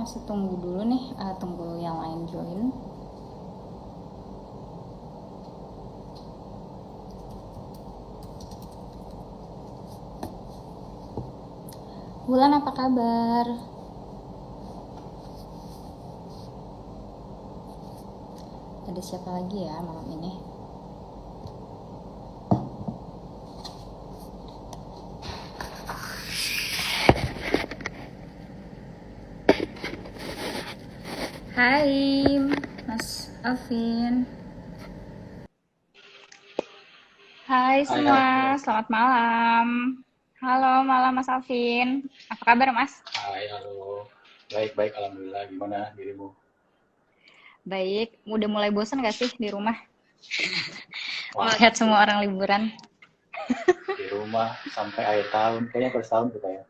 masih tunggu dulu nih, tunggu yang lain join. Bulan apa kabar? Ada siapa lagi ya malam ini? Hai, Mas Alvin. Hai Hai, halo. semua, selamat malam. Halo, malam Mas Alvin. Apa kabar Mas? Hai, halo. Baik-baik, alhamdulillah. Gimana dirimu? Baik, udah mulai bosan gak sih di rumah? Wah, Melihat di, semua orang liburan. di rumah sampai akhir tahun. Kayaknya per tahun kita ya.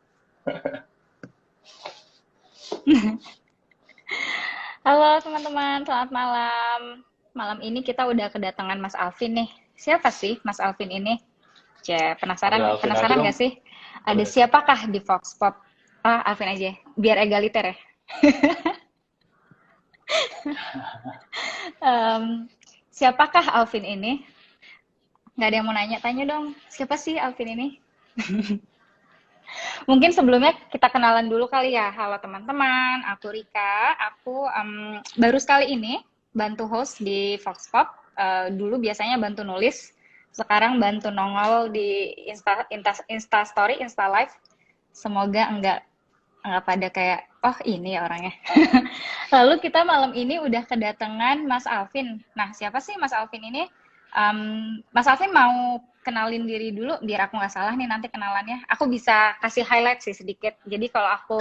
Halo teman-teman, selamat malam. Malam ini kita udah kedatangan Mas Alvin nih. Siapa sih Mas Alvin ini? Panggil Penasaran Alvin aja penasaran dong. gak sih? Ada Boleh. siapakah di Vox Pop? Ah, Alvin aja, biar egaliter ya. Em, Siapakah Alvin ini? Nggak ada yang mau nanya-tanya dong. Siapa sih Alvin ini? Mungkin sebelumnya kita kenalan dulu kali ya. Halo teman-teman, aku Rika. Aku baru sekali ini bantu host di Vox Pop. Dulu biasanya bantu nulis, sekarang bantu nongol di Insta Story, Insta Live. Semoga enggak pada kayak, oh ini ya orangnya. Lalu kita malam ini udah kedatangan Mas Alvin. Nah, siapa sih Mas Alvin ini? Mas Alvin mau kenalin diri dulu biar aku nggak salah nih nanti kenalannya. Aku bisa kasih highlight sih sedikit. Jadi kalau aku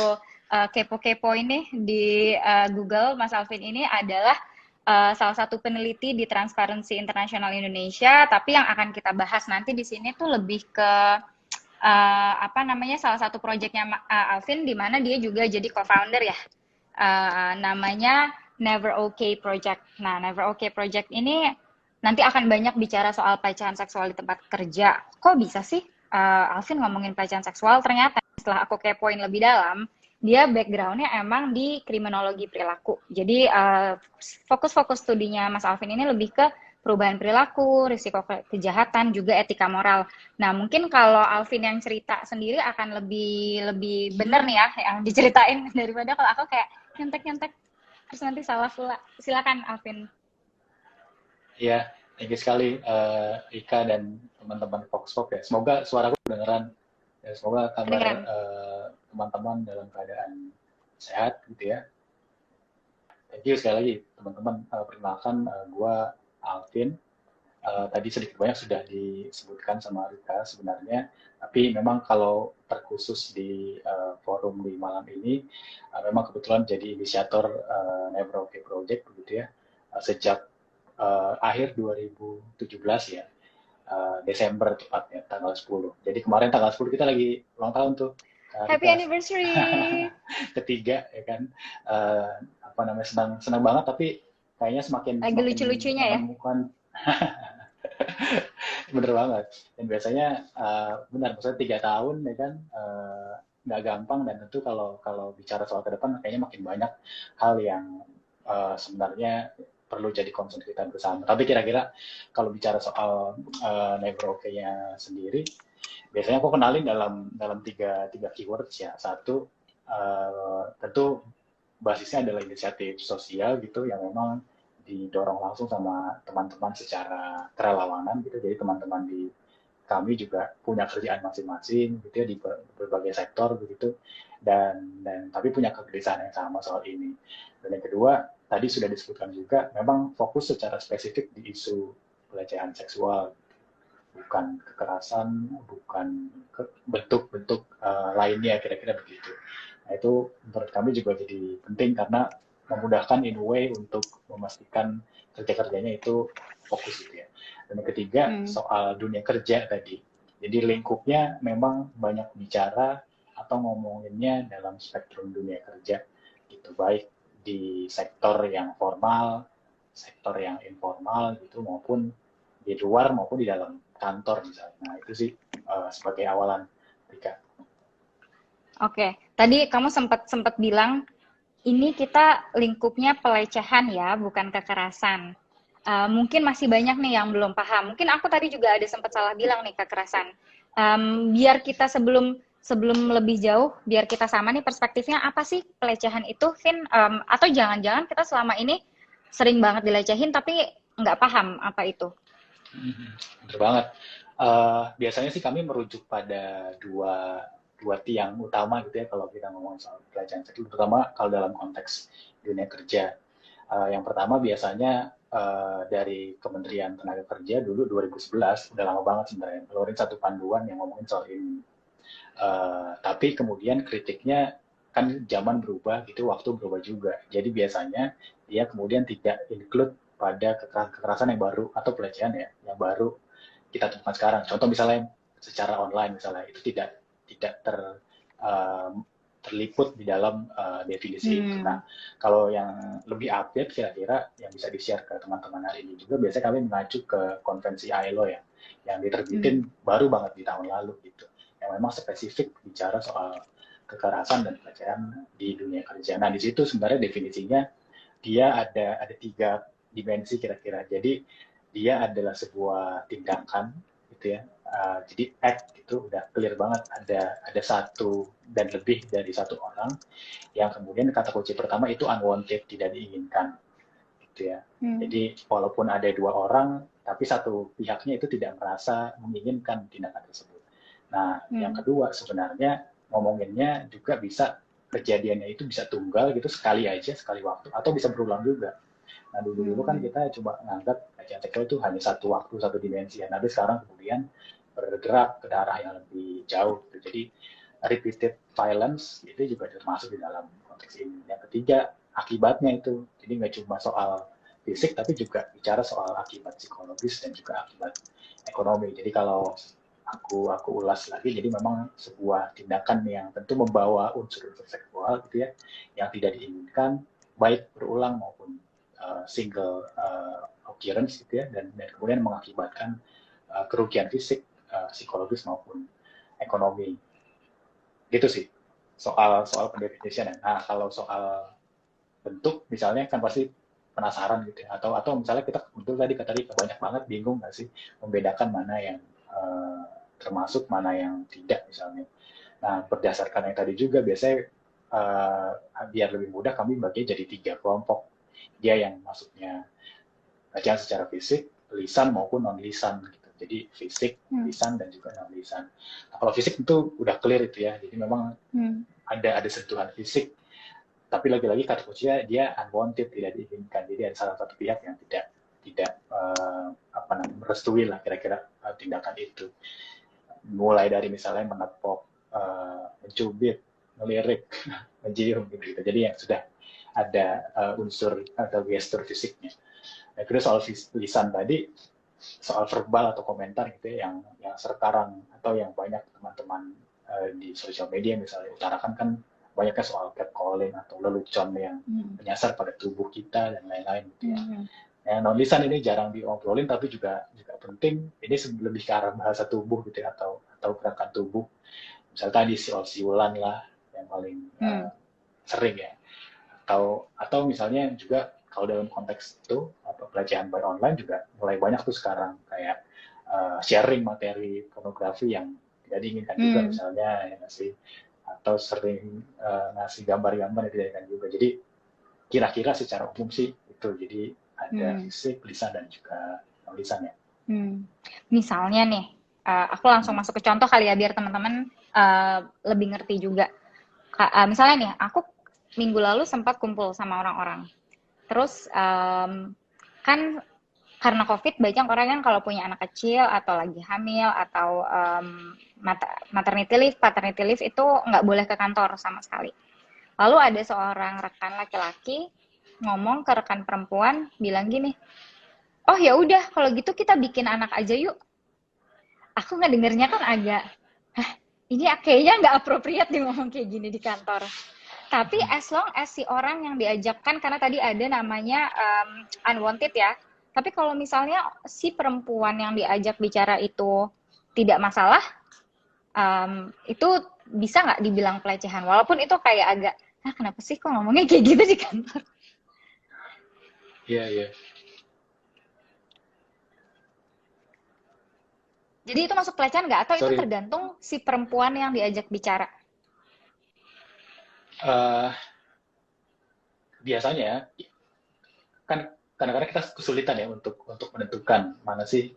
kepo-kepo ini di Google, Mas Alvin ini adalah salah satu peneliti di Transparency International Indonesia. Tapi yang akan kita bahas nanti di sini tuh lebih ke apa namanya salah satu proyeknya Alvin di mana dia juga jadi co-founder ya. Namanya Never Okay Project. Nah, Never Okay Project ini nanti akan banyak bicara soal pelecehan seksual di tempat kerja. Kok bisa sih Alvin ngomongin pelecehan seksual? Ternyata setelah aku kepoin lebih dalam, dia backgroundnya emang di kriminologi perilaku. Jadi fokus-fokus studinya Mas Alvin ini lebih ke perubahan perilaku, risiko kejahatan, juga etika moral. Nah, mungkin kalau Alvin yang cerita sendiri akan lebih lebih bener nih ya yang diceritain daripada kalau aku kayak nyentek-nyentek terus nanti salah pula. Silakan Alvin. Iya, thank you sekali Ika dan teman-teman Fox Pop ya. Semoga suaraku kedengeran. Ya, semoga kabar Kedengeran. teman-teman dalam keadaan sehat gitu ya. Thank you sekali lagi teman-teman. Perkenalkan, gue Alvin. Tadi sedikit banyak sudah disebutkan sama Rita sebenarnya, tapi memang kalau terkhusus di forum di malam ini, memang kebetulan jadi inisiator Never Okay Project begitu ya, sejak akhir 2017 ya, Desember tepatnya, tanggal 10. Jadi kemarin tanggal 10 kita lagi ulang tahun tuh, Happy Rita. anniversary. Ketiga ya kan, apa namanya, senang senang banget, tapi kayaknya semakin Lagi semakin lucu-lucunya ya. menemukan. Bener banget. Dan biasanya benar, maksudnya 3 tahun ya kan, nggak gampang, dan tentu kalau kalau bicara soal ke depan kayaknya makin banyak hal yang sebenarnya perlu jadi concern kita bersama. Tapi kira-kira kalau bicara soal Never Okay-nya sendiri, biasanya aku kenalin dalam dalam tiga tiga keywords ya. Satu, tentu basisnya adalah inisiatif sosial gitu yang memang didorong langsung sama teman-teman secara kerelawanan gitu. Jadi teman-teman di kami juga punya kerjaan masing-masing gitu ya di berbagai sektor begitu, dan tapi punya kegelisahan yang sama soal ini. Dan yang kedua, tadi sudah disebutkan juga, memang fokus secara spesifik di isu pelecehan seksual, bukan kekerasan, bukan bentuk-bentuk lainnya, kira-kira begitu. Nah, itu menurut kami juga jadi penting karena memudahkan in a way untuk memastikan kerja-kerjanya itu fokus gitu ya. Dan yang ketiga, Hmm. soal dunia kerja tadi. Jadi lingkupnya memang banyak bicara atau ngomonginnya dalam spektrum dunia kerja gitu, baik di sektor yang formal, sektor yang informal gitu, maupun di luar maupun di dalam kantor misalnya. Nah, itu sih sebagai awalan, Rika. Oke, tadi kamu sempat sempat bilang ini kita lingkupnya pelecehan ya, bukan kekerasan. Mungkin masih banyak nih yang belum paham. Mungkin aku tadi juga ada sempat salah bilang nih kekerasan. Biar kita sebelum sebelum lebih jauh, biar kita sama nih perspektifnya apa sih pelecehan itu, Vin? Atau jangan-jangan kita selama ini sering banget dilecehin tapi nggak paham apa itu. Bener banget. Biasanya sih kami merujuk pada dua tiang utama gitu ya kalau kita ngomong soal pelecehan seksual, terutama kalau dalam konteks dunia kerja. Yang pertama biasanya dari Kementerian Tenaga Kerja dulu 2011, udah lama banget sebenarnya, ngeluarin satu panduan yang ngomongin soal ini. Tapi kemudian kritiknya kan zaman berubah gitu, waktu berubah juga. Jadi biasanya dia kemudian tidak include pada kekerasan yang baru atau pelecehan ya, yang baru kita temukan sekarang. Contoh misalnya secara online misalnya itu tidak terliput di dalam definisi itu. Nah, kalau yang lebih update kira-kira yang bisa di-share ke teman-teman hari ini juga biasanya kami mengacu ke konvensi ILO ya, yang diterbitin baru banget di tahun lalu gitu. Yang memang spesifik bicara soal kekerasan dan pelecehan di dunia kerja. Nah, di situ sebenarnya definisinya dia ada tiga dimensi kira-kira. Jadi dia adalah sebuah tindakan gitu ya. Jadi act itu udah clear banget ada satu dan lebih dari satu orang yang kemudian kata kunci pertama itu unwanted, tidak diinginkan gitu ya. Jadi walaupun ada dua orang tapi satu pihaknya itu tidak merasa menginginkan tindakan tersebut. Nah, yang kedua sebenarnya ngomonginnya juga bisa kejadiannya itu bisa tunggal gitu sekali aja, sekali waktu, atau bisa berulang juga. Nah, dulu-dulu kan kita coba nganggap pelecehan seksual itu hanya satu waktu, satu dimensi. Nah, tapi sekarang kemudian bergerak ke arah yang lebih jauh. Gitu. Jadi, repeated violence itu juga termasuk di dalam konteks ini. Yang ketiga, akibatnya itu. Jadi nggak cuma soal fisik, tapi juga bicara soal akibat psikologis dan juga akibat ekonomi. Jadi kalau aku ulas lagi, jadi memang sebuah tindakan yang tentu membawa unsur-unsur seksual gitu ya, yang tidak diinginkan, baik berulang maupun single occurrence gitu ya, dan kemudian mengakibatkan kerugian fisik, psikologis maupun ekonomi. Gitu sih soal pendefinisian. Nah, kalau soal bentuk misalnya kan pasti penasaran gitu ya, atau misalnya kita betul tadi kata Rika banyak banget bingung nggak sih membedakan mana yang termasuk mana yang tidak misalnya. Nah, berdasarkan yang tadi juga biasanya biar lebih mudah kami bagi jadi 3 kelompok. Dia yang maksudnya pelecehan secara fisik, lisan maupun non lisan gitu. Jadi fisik, lisan dan juga non lisan. Nah, kalau fisik itu udah clear itu ya. Jadi memang ada sentuhan fisik, tapi lagi-lagi kata kuncinya dia unwanted, tidak diinginkan. Jadi ada salah satu pihak yang tidak merestui lah kira-kira tindakan itu. Mulai dari misalnya menepok, mencubit, melirik, mencium gitu. Jadi yang sudah ada unsur atau gestur fisiknya. Nah, kedua soal lisan tadi, soal verbal atau komentar gitu ya, yang sekarang atau yang banyak teman-teman di sosial media misalnya utarakan kan banyaknya soal catcalling atau lelucon yang menyasar pada tubuh kita dan lain-lain gitu ya. Non lisan ini jarang diobrolin tapi juga penting. Ini lebih ke arah bahasa tubuh gitu ya, atau gerakan tubuh. Misalnya tadi siul-siulan lah yang paling sering ya. Atau misalnya juga kalau dalam konteks itu pelecehan by online juga mulai banyak tuh sekarang kayak sharing materi pornografi yang tidak diinginkan juga misalnya ya ngasih, atau sering ngasih gambar-gambar yang tidak diinginkan juga. Jadi kira-kira secara umum sih itu. Jadi ada fisik, lisan dan juga non lisan ya. Misalnya nih, aku langsung masuk ke contoh kali ya biar teman-teman lebih ngerti juga. Misalnya nih, aku minggu lalu sempat kumpul sama orang-orang. Terus kan karena COVID banyak orang yang kalau punya anak kecil atau lagi hamil atau maternity leave, paternity leave itu nggak boleh ke kantor sama sekali. Lalu ada seorang rekan laki-laki ngomong ke rekan perempuan bilang gini, oh ya udah kalau gitu kita bikin anak aja yuk. Aku ngedengernya kan agak, ini kayaknya nggak appropriate nih ngomong kayak gini di kantor. Tapi as long as si orang yang diajakkan, karena tadi ada namanya unwanted ya. Tapi kalau misalnya si perempuan yang diajak bicara itu tidak masalah, itu bisa nggak dibilang pelecehan? Walaupun itu kayak agak kenapa sih kok ngomongnya kayak gitu di kantor? Iya, iya. Jadi itu masuk pelecehan nggak? Atau itu Sorry. tergantung si perempuan yang diajak bicara? Eh, Biasanya kan kadang-kadang kita kesulitan ya untuk menentukan mana sih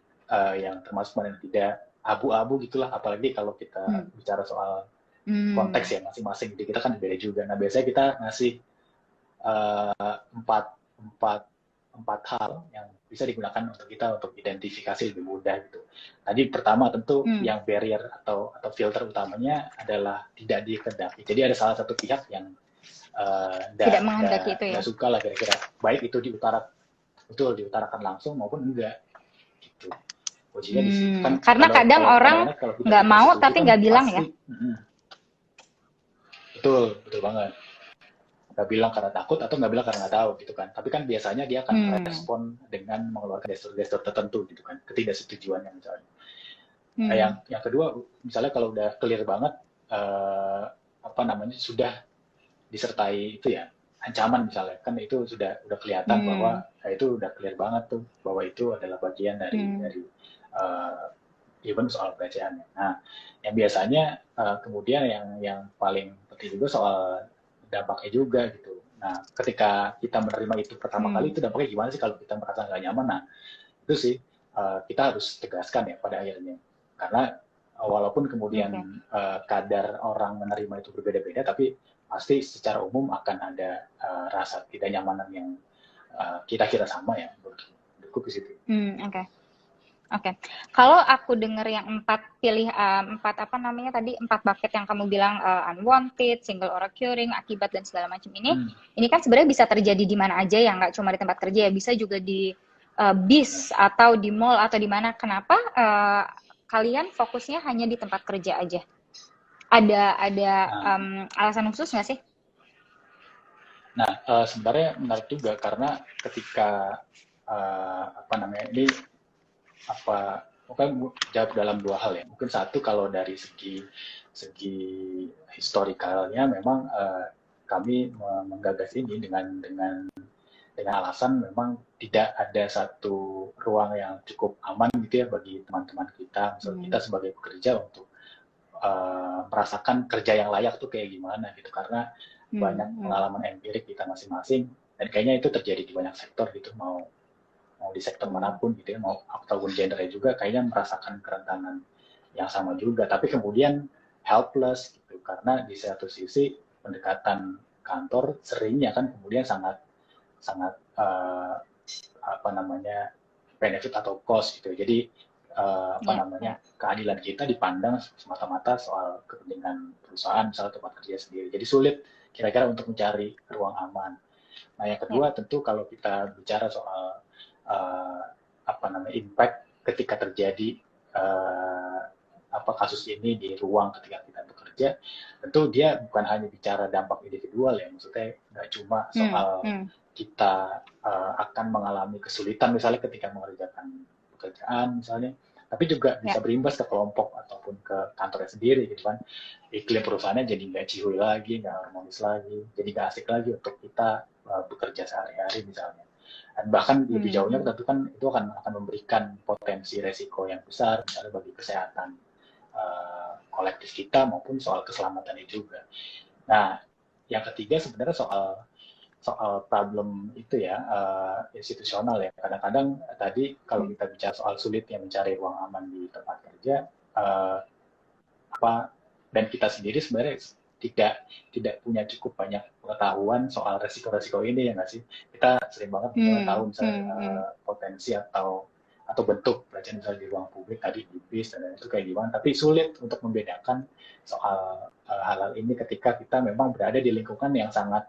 yang termasuk mana yang tidak, abu-abu gitulah, apalagi kalau kita Hmm. bicara soal konteks Hmm. ya masing-masing di kita kan beda juga. Nah biasanya kita ngasih empat empat empat hal yang bisa digunakan untuk kita untuk identifikasi lebih mudah gitu. Tadi pertama tentu Hmm. yang barrier atau filter utamanya adalah tidak dikehendaki. Jadi ada salah satu pihak yang Tidak menghendaki itu ya? nggak suka lah kira-kira, baik itu diutarakan langsung maupun enggak gitu. Kuncinya di situ kan. Karena Kalau kadang kalau orang kadang-kadang kalau kita nggak tidak mau setuju tapi kan nggak bilang ya? pasti betul betul banget, nggak bilang karena takut atau nggak bilang karena nggak tahu gitu kan. Tapi kan biasanya dia akan Hmm. merespon dengan mengeluarkan gestur-gestur tertentu gitu kan, ketidaksetujuannya misalnya. Nah, Hmm. yang kedua misalnya kalau udah clear banget apa namanya sudah disertai itu ya ancaman misalnya, kan itu udah kelihatan bahwa Hmm. itu udah clear banget tuh bahwa itu adalah bagian Hmm. dari even soal pelecehannya. Nah, yang biasanya kemudian yang paling penting juga soal dampaknya juga gitu. Nah, ketika kita menerima itu pertama kali, Hmm. itu dampaknya gimana sih kalau kita merasa nggak nyaman? Nah, itu sih kita harus tegaskan ya pada akhirnya. Karena walaupun Oke. kemudian kadar orang menerima itu berbeda-beda, tapi pasti secara umum akan ada rasa tidak nyamanan yang kita kira sama ya, menurutku ke situ. Oke. Oke. Kalau aku dengar yang empat apa namanya tadi, empat bucket yang kamu bilang, unwanted, single or occurring, akibat dan segala macam Hmm, ini kan sebenarnya bisa terjadi di mana aja ya, nggak cuma di tempat kerja ya, bisa juga di ya. bis atau di mall atau di mana. Kenapa kalian fokusnya hanya di tempat kerja aja? Ada Nah, alasan khusus nggak sih? sebenarnya menarik juga karena ketika apa namanya ini apa mungkin jawab dalam dua hal ya. Mungkin satu kalau dari segi segi historikalnya memang kami menggagas ini dengan alasan memang tidak ada satu ruang yang cukup aman gitu ya bagi teman-teman kita, misalnya kita Hmm. sebagai pekerja untuk merasakan kerja yang layak tuh kayak gimana gitu, karena banyak Hmm. Hmm. pengalaman empirik kita masing-masing dan kayaknya itu terjadi di banyak sektor gitu, mau mau di sektor Hmm. manapun gitu ya, mau ataupun gendernya juga kayaknya merasakan kerentanan yang sama juga, tapi kemudian helpless gitu karena di satu sisi pendekatan kantor seringnya kan kemudian sangat sangat apa namanya benefit atau cost gitu. Jadi apa Ya, ya. namanya keadilan kita dipandang semata-mata soal kepentingan perusahaan misalnya tempat kerja sendiri. Jadi sulit kira-kira untuk mencari ruang aman. Nah yang Ya. kedua tentu kalau kita bicara soal apa namanya impact ketika terjadi uh, apa kasus ini di ruang ketika kita bekerja, tentu dia bukan hanya bicara dampak individual ya, maksudnya nggak cuma Hmm. soal Hmm. kita akan mengalami kesulitan misalnya ketika mengerjakan pekerjaan misalnya, tapi juga bisa Ya. berimbas ke kelompok ataupun ke kantornya sendiri gitu kan. Iklim perusahaannya jadi nggak cihuy lagi, nggak harmonis lagi, jadi nggak asik lagi untuk kita bekerja sehari-hari misalnya. Dan bahkan lebih Hmm. jauhnya Hmm. tentu kan itu akan memberikan potensi resiko yang besar misalnya bagi kesehatan kolektif kita maupun soal keselamatannya juga. Nah, yang ketiga sebenarnya soal soal problem itu ya institusional ya. Kadang-kadang tadi kalau Hmm. kita bicara soal sulitnya mencari ruang aman di tempat kerja, uh, apa dan kita sendiri sebenarnya tidak tidak punya cukup banyak pengetahuan soal resiko-resiko ini ya nggak sih. Kita sering banget misalnya tahu Hmm. misalnya Hmm. Hmm. potensi atau bentuk pelecehan misalnya di ruang publik tadi di bis dan itu kayak gimana, tapi sulit untuk membedakan soal hal-hal ini ketika kita memang berada di lingkungan yang sangat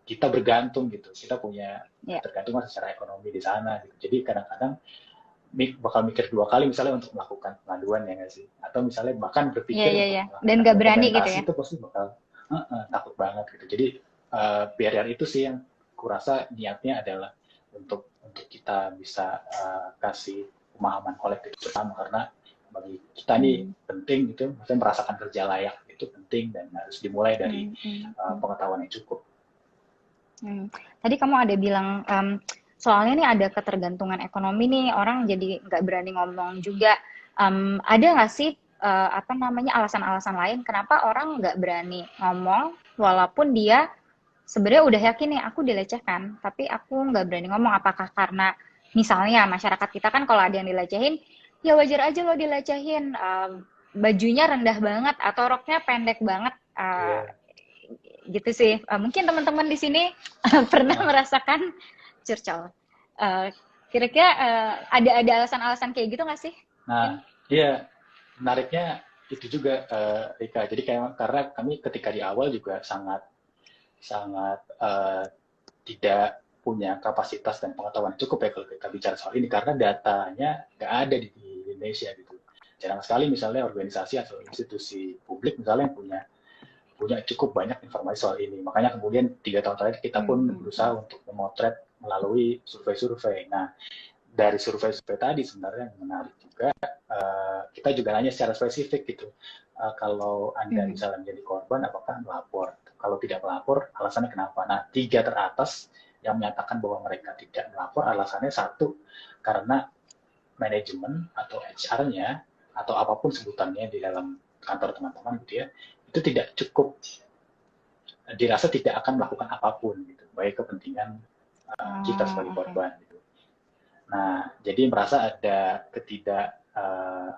kita bergantung gitu, kita punya Ya. ketergantungan secara ekonomi di sana gitu. Jadi kadang-kadang bakal mikir dua kali misalnya untuk melakukan pengaduan ya nggak sih, atau misalnya bahkan Iya, berpikir iya, untuk iya. Dan melakukan nggak berani gitu dokumentasi ya. itu pasti bakal takut banget gitu. Jadi barrier itu sih yang kurasa niatnya adalah untuk kita bisa kasih pemahaman kolektif bersama, karena bagi kita nih Hmm. penting gitu, maksudnya merasakan kerja layak gitu. itu penting dan harus dimulai dari pengetahuan yang cukup. Tadi kamu ada bilang soalnya nih ada ketergantungan ekonomi nih, orang jadi nggak berani ngomong juga. Ada nggak sih alasan-alasan lain kenapa orang nggak berani ngomong walaupun dia sebenarnya udah yakin nih aku dilecehkan, tapi aku nggak berani ngomong? Apakah karena misalnya masyarakat kita kan kalau ada yang dilecehin, ya wajar aja lo dilecehin, bajunya rendah banget atau roknya pendek banget, gitu sih. Mungkin teman-teman di sini pernah merasakan curcol. Kira-kira ada alasan-alasan kayak gitu nggak sih? Nah, iya, menariknya itu juga, Rika. Jadi karena kami ketika di awal juga sangat tidak punya kapasitas dan pengetahuan cukup ya kalau kita bicara soal ini, karena datanya nggak ada di Indonesia gitu. Jarang sekali misalnya organisasi atau institusi publik misalnya yang punya cukup banyak informasi soal ini. Makanya kemudian 3 tahun terakhir kita pun berusaha untuk memotret melalui survei-survei. Nah, dari survei-survei tadi sebenarnya yang menarik juga, kita juga nanya secara spesifik gitu. Kalau Anda misalnya menjadi korban, apakah melapor? Kalau tidak melapor, alasannya kenapa? Nah, 3 teratas yang menyatakan bahwa mereka tidak melapor, alasannya satu, karena manajemen atau HR-nya, atau apapun sebutannya di dalam kantor teman-teman gitu ya, itu tidak cukup, dirasa tidak akan melakukan apapun gitu, baik kepentingan kita sebagai korban gitu. Nah, jadi merasa ada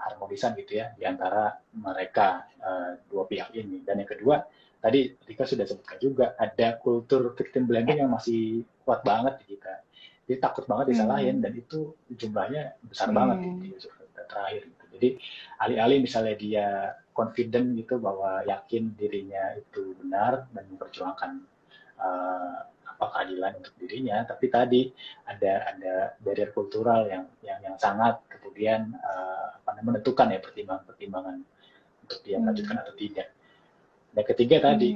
harmonisan gitu ya di antara mereka, dua pihak ini. Dan yang kedua, tadi Rika sudah sebutkan juga, ada kultur victim blaming yang masih kuat banget di kita. Jadi takut banget disalahin, dan itu jumlahnya besar banget di survei terakhir. Gitu. Jadi alih-alih misalnya dia confident gitu bahwa yakin dirinya itu benar dan memperjuangkan keadilan untuk dirinya, tapi tadi ada barrier kultural yang sangat kemudian menentukan ya pertimbangan untuk dia melanjutkan atau tidak. Dan ketiga tadi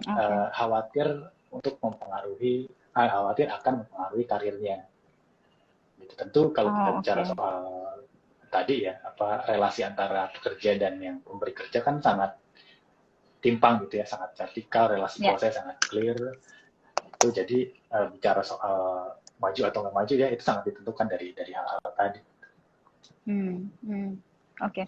khawatir akan mempengaruhi karirnya. Gitu. Tentu kalau kita bicara soal tadi ya relasi antara pekerja dan yang pemberi kerja kan sangat timpang gitu ya, sangat vertikal, relasi kuasa sangat clear. Itu jadi bicara soal maju atau nggak maju ya itu sangat ditentukan dari hal-hal tadi. Oke.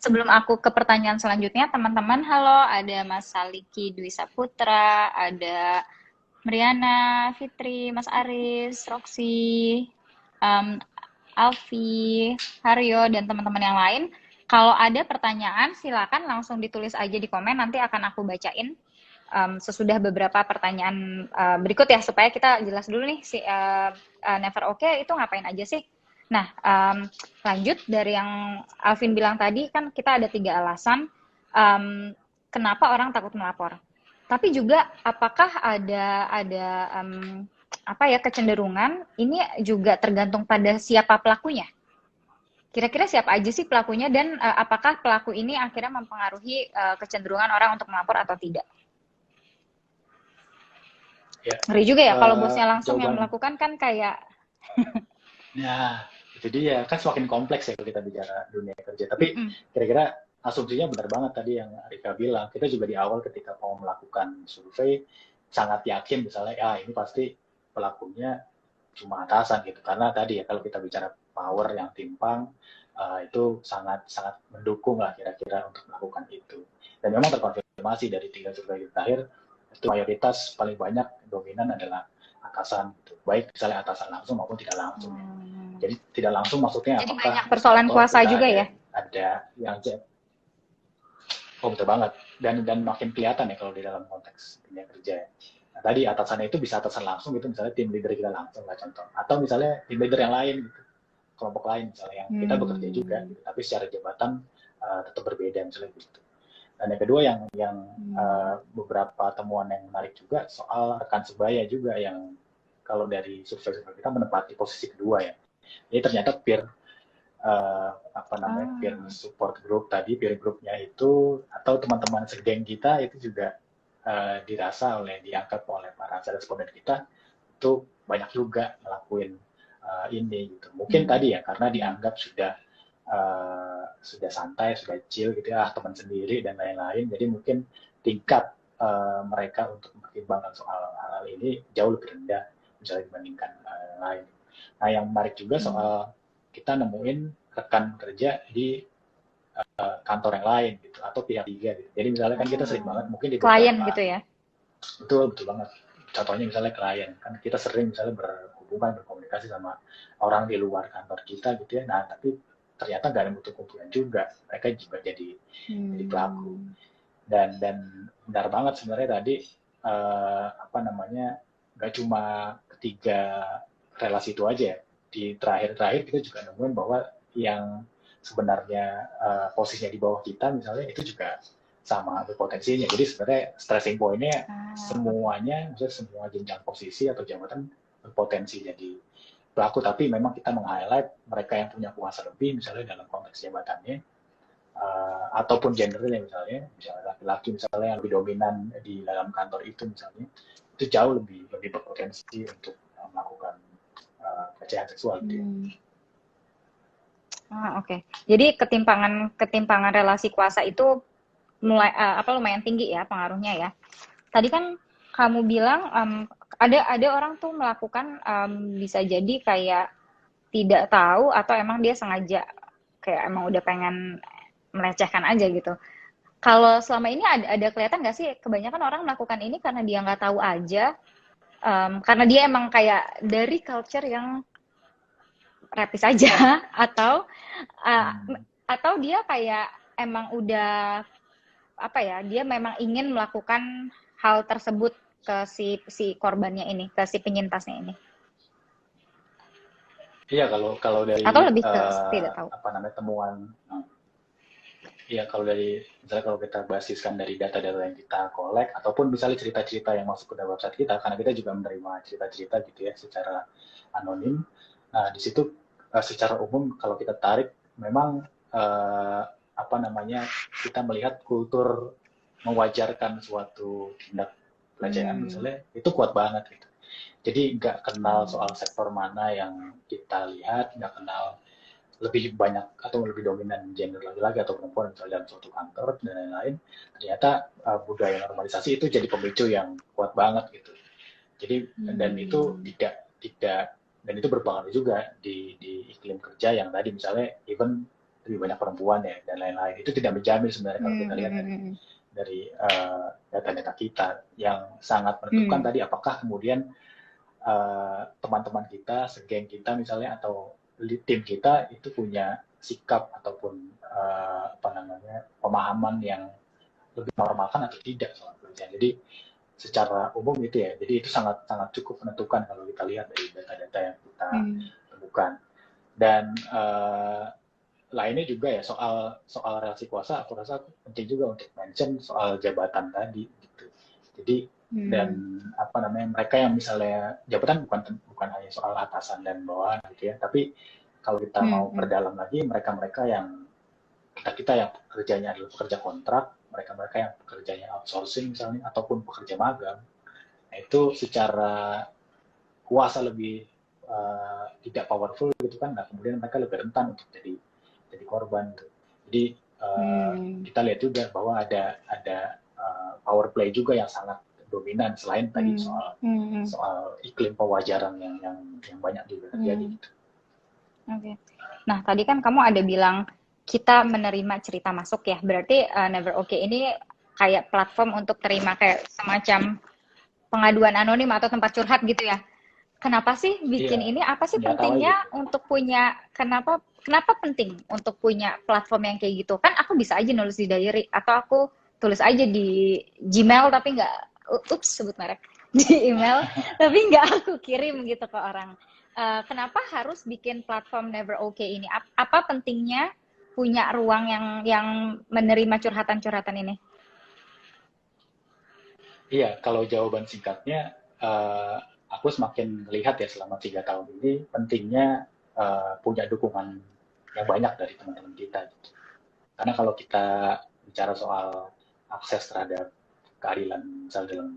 Sebelum aku ke pertanyaan selanjutnya, teman-teman, halo, ada Mas Saliki Dwi Saputra, ada Mariana, Fitri, Mas Aris, Roxy, Alfi, Haryo, dan teman-teman yang lain. Kalau ada pertanyaan, silakan langsung ditulis aja di komen, nanti akan aku bacain sesudah beberapa pertanyaan berikut ya, supaya kita jelas dulu nih si Never Okay itu ngapain aja sih. Nah, lanjut dari yang Alvin bilang tadi, kan kita ada 3 alasan kenapa orang takut melapor. Tapi juga apakah ada kecenderungan ini juga tergantung pada siapa pelakunya. Kira-kira siapa aja sih pelakunya, dan apakah pelaku ini akhirnya mempengaruhi kecenderungan orang untuk melapor atau tidak? Ya, ngeri juga ya kalau bosnya langsung yang melakukan kan kayak. Nah, itu dia kan semakin kompleks ya kalau kita bicara dunia kerja. Tapi kira-kira asumsinya benar banget tadi yang Rika bilang. Kita juga di awal ketika mau melakukan survei sangat yakin misalnya ini pasti pelakunya cuma atasan gitu. Karena tadi ya kalau kita bicara power yang timpang itu sangat mendukung lah kira-kira untuk melakukan itu. Dan memang terkonfirmasi dari 3 survei terakhir itu mayoritas paling banyak dominan adalah atasan gitu. Baik misalnya atasan langsung maupun tidak langsung. Jadi tidak langsung maksudnya jadi apakah banyak persoalan kuasa juga ya? Ada yang betul banget, dan makin kelihatan ya kalau di dalam konteks dunia kerja. Nah, tadi atasannya itu bisa atasan langsung gitu, misalnya tim leader kita langsung lah contoh, atau misalnya tim leader yang lain gitu, kelompok lain misalnya yang kita bekerja juga gitu, tapi secara jabatan tetap berbeda misalnya gitu. Dan yang kedua yang beberapa temuan yang menarik juga soal rekan sebaya juga, yang kalau dari survei kita menempati posisi kedua ya. Jadi ternyata peer peer support group tadi, peer groupnya itu atau teman-teman segeng kita itu juga dianggap oleh para responden kita itu banyak juga ngelakuin ini gitu. Mungkin tadi ya karena dianggap sudah santai, sudah chill gitu ya, teman sendiri dan lain-lain. Jadi mungkin tingkat mereka untuk mempertimbangkan soal hal ini jauh lebih rendah misalnya dibandingkan lain. Nah, yang menarik juga soal kita nemuin rekan kerja di kantor yang lain gitu atau pihak tiga gitu. Jadi misalnya kan kita sering banget mungkin di klien beberapa gitu ya. betul banget. Contohnya misalnya klien kan kita sering misalnya berhubungan berkomunikasi sama orang di luar kantor kita gitu ya. Nah, tapi ternyata nggak ada mutu kemudian juga mereka juga jadi pelaku. Dan benar banget sebenarnya tadi apa namanya nggak cuma ketiga relasi itu aja. Di terakhir kita juga nemuin bahwa yang sebenarnya posisinya di bawah kita misalnya itu juga sama berpotensinya. Jadi sebenarnya stressing point-nya semuanya, misalnya semua jenjang posisi atau jabatan berpotensi jadi pelaku. Tapi memang kita meng-highlight mereka yang punya kuasa lebih misalnya dalam konteks jabatannya ataupun gendernya misalnya laki-laki misalnya yang lebih dominan di dalam kantor itu misalnya itu jauh lebih berpotensi untuk melakukan pelecehan seksual gitu. Oke. Jadi ketimpangan relasi kuasa itu lumayan tinggi ya pengaruhnya ya. Tadi kan kamu bilang ada orang tuh melakukan bisa jadi kayak tidak tahu atau emang dia sengaja kayak emang udah pengen melecehkan aja gitu. Kalau selama ini ada kelihatan nggak sih kebanyakan orang melakukan ini karena dia nggak tahu aja, karena dia emang kayak dari culture yang rapis aja atau dia kayak emang udah apa ya, dia memang ingin melakukan hal tersebut ke si korbannya ini, ke si penyintasnya ini. Iya, kalau dari atau lebih ke tidak tahu. apa namanya temuan, iya kalau dari misalnya kalau kita basiskan dari data-data yang kita kolek ataupun misalnya cerita-cerita yang masuk ke dalam website kita, karena kita juga menerima cerita-cerita gitu ya secara anonim. Nah di situ secara umum kalau kita tarik memang apa namanya kita melihat kultur mewajarkan suatu tindak pelecehan misalnya itu kuat banget gitu. Jadi nggak kenal soal sektor mana yang kita lihat, nggak kenal lebih banyak atau lebih dominan gender laki-laki atau perempuan misalnya dalam suatu kantor dan lain-lain. Ternyata budaya normalisasi itu jadi pemicu yang kuat banget gitu. Jadi dan itu tidak dan itu berpengaruh juga di iklim kerja yang tadi misalnya even lebih banyak perempuan ya dan lain-lain. Itu tidak menjamin sebenarnya kalau kita lihat dari data-data kita yang sangat menentukan tadi apakah kemudian teman-teman kita, segeng kita misalnya atau tim kita itu punya sikap ataupun apa namanya pemahaman yang lebih normalkan atau tidak soal pelecehan. Jadi secara umum itu ya. Jadi itu sangat cukup menentukan kalau kita lihat dari data-data yang kita temukan. Dan lainnya juga ya soal relasi kuasa, aku rasa penting juga untuk mention soal jabatan tadi gitu. Jadi dan apa namanya mereka yang misalnya jabatan bukan hanya soal atasan dan bawahan gitu ya, tapi kalau kita mau perdalam lagi mereka yang kita yang pekerjaannya adalah pekerja kontrak, mereka yang pekerjaannya outsourcing misalnya ataupun pekerja magang, nah itu secara kuasa lebih tidak powerful gitu kan, nah kemudian mereka lebih rentan untuk jadi korban gitu. Jadi kita lihat juga bahwa ada power play juga yang sangat dominan selain tadi soal iklim pewajaran yang banyak juga terjadi. Oke. Nah tadi kan kamu ada bilang kita menerima cerita masuk ya, berarti Never Okay ini kayak platform untuk terima kayak semacam pengaduan anonim atau tempat curhat gitu ya. Kenapa sih bikin ini? Apa sih pentingnya gitu untuk punya? Kenapa penting untuk punya platform yang kayak gitu? Kan aku bisa aja nulis di diary atau aku tulis aja di Gmail tapi nggak, sebut merek, di email tapi nggak aku kirim gitu ke orang. Kenapa harus bikin platform Never Okay ini? Apa pentingnya punya ruang yang menerima curhatan-curhatan ini? Iya, kalau jawaban singkatnya, aku semakin melihat ya selama 3 tahun ini pentingnya punya dukungan yang banyak dari teman-teman kita. Gitu. Karena kalau kita bicara soal akses terhadap keadilan misalnya dalam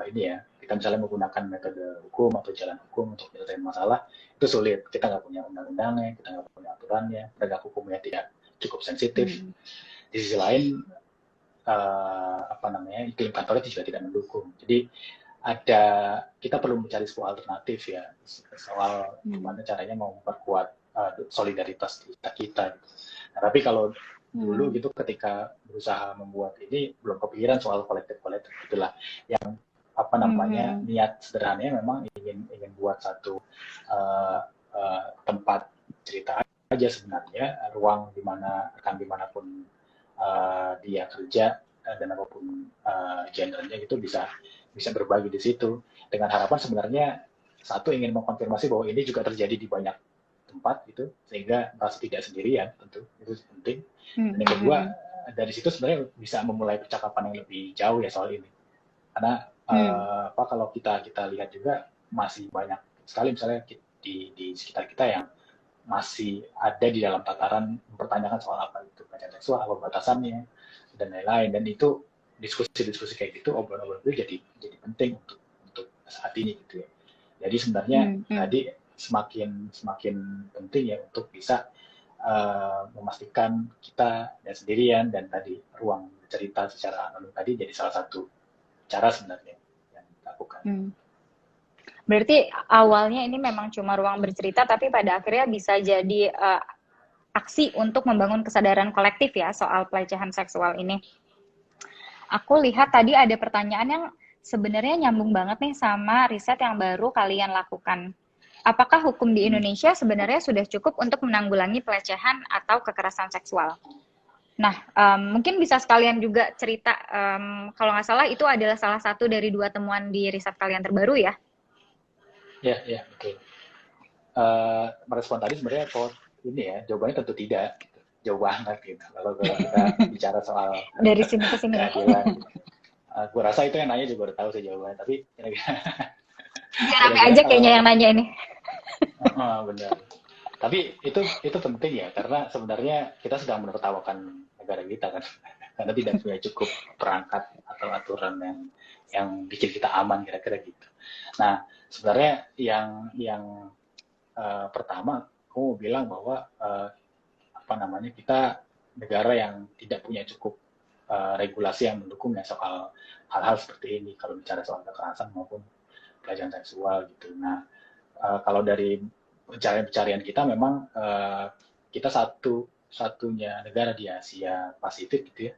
ini ya, kita misalnya menggunakan metode hukum atau jalan hukum untuk menyelesaikan masalah, itu sulit. Kita nggak punya undang-undangnya, kita nggak punya aturannya, penegak hukumnya tidak cukup sensitif. Di sisi lain, iklim kantornya juga tidak mendukung. Jadi kita perlu mencari sebuah alternatif ya soal gimana caranya mau memperkuat solidaritas kita. Nah, tapi kalau dulu gitu ketika berusaha membuat ini belum kepikiran soal kolektif itulah yang niat sederhananya memang ingin buat satu tempat cerita aja sebenarnya, ruang di mana rekan dimanapun dia kerja dan apapun gendernya gitu bisa berbagi di situ, dengan harapan sebenarnya satu ingin mengkonfirmasi bahwa ini juga terjadi di banyak tempat gitu, sehingga merasa tidak sendirian, tentu itu penting. Dan yang kedua, dari situ sebenarnya bisa memulai percakapan yang lebih jauh ya soal ini, karena kalau kita lihat juga masih banyak sekali misalnya di sekitar kita yang masih ada di dalam tataran mempertanyakan soal apa itu pelecehan seksual, apa batasannya dan lain-lain, dan itu diskusi-diskusi kayak gitu, obrolan-obrolan itu jadi penting untuk saat ini gitu ya. Jadi sebenarnya tadi semakin penting ya untuk bisa memastikan kita dan sendirian, dan tadi ruang cerita secara anonim tadi jadi salah satu cara sebenarnya yang dilakukan. Berarti awalnya ini memang cuma ruang bercerita, tapi pada akhirnya bisa jadi aksi untuk membangun kesadaran kolektif ya soal pelecehan seksual ini. Aku lihat tadi ada pertanyaan yang sebenarnya nyambung banget nih sama riset yang baru kalian lakukan. Apakah hukum di Indonesia sebenarnya sudah cukup untuk menanggulangi pelecehan atau kekerasan seksual? Nah, mungkin bisa sekalian juga cerita, kalau nggak salah itu adalah salah satu dari 2 temuan di riset kalian terbaru ya? Ya, betul. Merespon tadi sebenarnya kalau ini ya, jawabannya tentu tidak. Jauh banget gitu. Kalau kita bicara soal dari sini ke sini keadilan, gue rasa itu yang nanya juga udah tahu sih jawabannya. Tapi biar rame aja kayaknya yang nanya ini. Benar. Tapi itu penting ya, karena sebenarnya kita sedang menertawakan negara kita kan, karena tidak punya cukup perangkat atau aturan yang bikin kita aman kira-kira gitu. Nah, sebenarnya yang pertama, aku mau bilang bahwa kita negara yang tidak punya cukup regulasi yang mendukungnya soal hal-hal seperti ini, kalau bicara soal kekerasan maupun pelecehan seksual gitu. Nah, kalau dari pencarian kita memang kita satunya negara di Asia Pasifik gitu ya,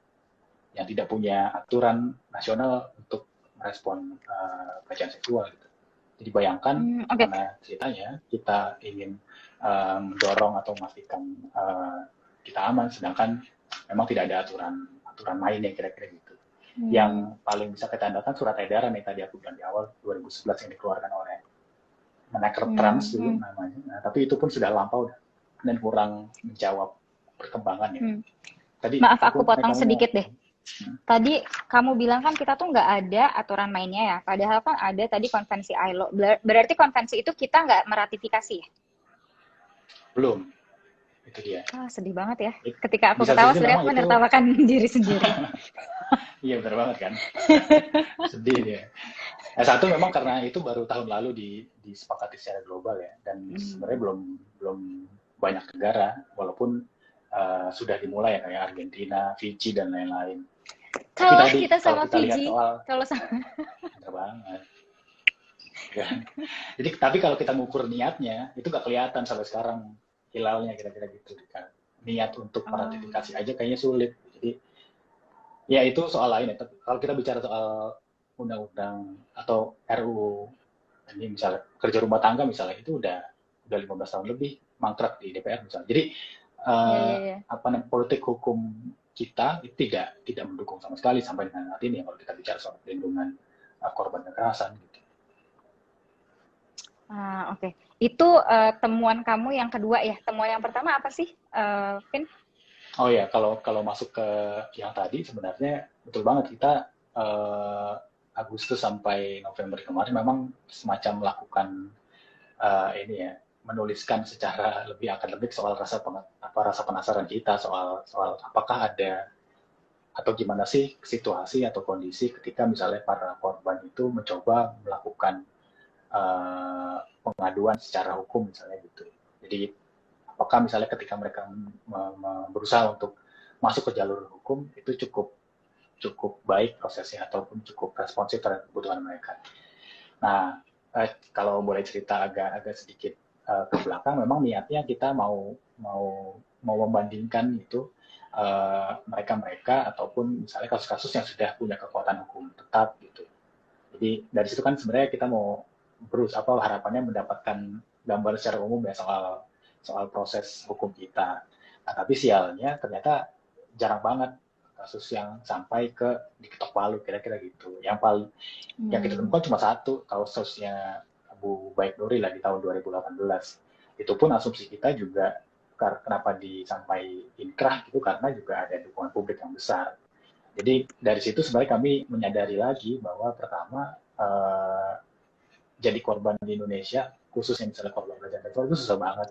yang tidak punya aturan nasional untuk merespon pelecehan seksual gitu. Jadi bayangkan, karena ceritanya kita ingin mendorong atau memastikan kita aman, sedangkan memang tidak ada aturan main yang kira-kira gitu. Yang paling bisa kita andalkan surat edaran yang tadi aku bilang di awal 2011 yang dikeluarkan oleh Menaker Trans dulu namanya. Nah, tapi itu pun sudah lampau dan kurang menjawab perkembangannya. Tadi maaf aku potong sedikit deh. Tadi kamu bilang kan kita tuh nggak ada aturan mainnya ya, padahal kan ada tadi konvensi ILO. Berarti konvensi itu kita nggak meratifikasi ya? Belum, itu dia. Sedih banget ya. Ketika aku ketawa sebenarnya aku menertawakan diri sendiri. Iya benar banget kan. Sedih ya. Satu memang karena itu baru tahun lalu disepakati secara global ya, dan sebenarnya belum banyak negara, walaupun sudah dimulai ya, kayak Argentina, Fiji dan lain-lain. Kalau kita sama Fiji, kalau sama benar banget. Ya. Jadi tapi kalau kita mengukur niatnya itu nggak kelihatan sampai sekarang hilalnya kira-kira gitu kan. Niat untuk meratifikasi aja kayaknya sulit. Jadi ya itu soal lain ya. Tapi kalau kita bicara soal undang-undang atau RUU ini misalnya kerja rumah tangga misalnya, itu udah 15 tahun lebih mangkrak di DPR misalnya. Jadi politik hukum kita itu tidak mendukung sama sekali sampai dengan saat ini kalau kita bicara soal perlindungan korban kekerasan gitu. Oke. Itu temuan kamu yang kedua ya. Temuan yang pertama apa sih, Vin? Oh ya, kalau masuk ke yang tadi sebenarnya betul banget, kita Agustus sampai November kemarin memang semacam melakukan ini ya, menuliskan secara lebih akademik soal rasa penasaran kita soal apakah ada atau gimana sih situasi atau kondisi ketika misalnya para korban itu mencoba melakukan pengaduan secara hukum misalnya gitu. Jadi apakah misalnya ketika mereka berusaha untuk masuk ke jalur hukum itu cukup cukup baik prosesnya ataupun cukup responsif terhadap kebutuhan mereka. Nah, kalau boleh cerita agak sedikit ke belakang, memang niatnya kita mau membandingkan itu mereka ataupun misalnya kasus-kasus yang sudah punya kekuatan hukum tetap gitu. Jadi dari situ kan sebenarnya kita mau harapannya mendapatkan gambar secara umum ya soal proses hukum kita. Nah, tapi sialnya ternyata jarang banget kasus yang sampai diketok palu kira-kira gitu. Yang kita temukan cuma satu, kasusnya Bu Baik Nuril di tahun 2018. Itu pun asumsi kita juga kenapa disampai inkrah gitu karena juga ada dukungan publik yang besar. Jadi dari situ sebenarnya kami menyadari lagi bahwa pertama jadi korban di Indonesia, khususnya misalnya korban pelecehan seksual itu susah banget.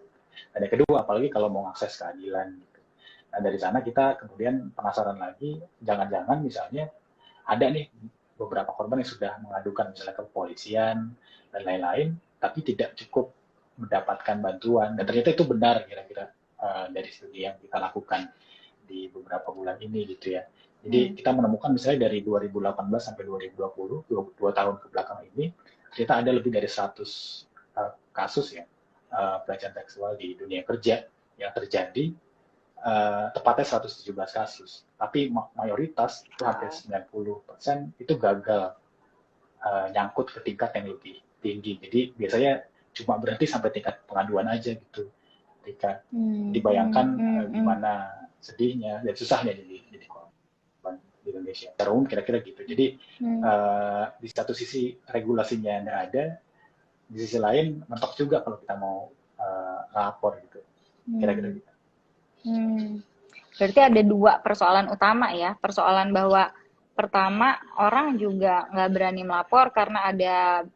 Dan yang kedua, apalagi kalau mau akses keadilan. Gitu. Nah dari sana kita kemudian penasaran lagi, jangan-jangan misalnya ada nih beberapa korban yang sudah mengadukan misalnya ke kepolisian dan lain-lain, tapi tidak cukup mendapatkan bantuan. Dan ternyata itu benar kira-kira dari studi yang kita lakukan di beberapa bulan ini gitu ya. Jadi kita menemukan misalnya dari 2018 sampai 2020, 2 tahun ke belakang ini, ternyata ada lebih dari 100 kasus ya pelecehan seksual di dunia kerja yang terjadi, tepatnya 117 kasus. Tapi mayoritas itu hampir 90% itu gagal nyangkut ke tingkat yang lebih tinggi. Jadi biasanya cuma berhenti sampai tingkat pengaduan aja gitu. Ketika dibayangkan gimana sedihnya dan susahnya jadi korban di Indonesia. Secara umum kira-kira gitu. Jadi di satu sisi regulasinya nggak ada, di sisi lain mentok juga kalau kita mau lapor gitu. Kira-kira gitu. Berarti ada dua persoalan utama ya. Persoalan bahwa pertama orang juga nggak berani melapor karena ada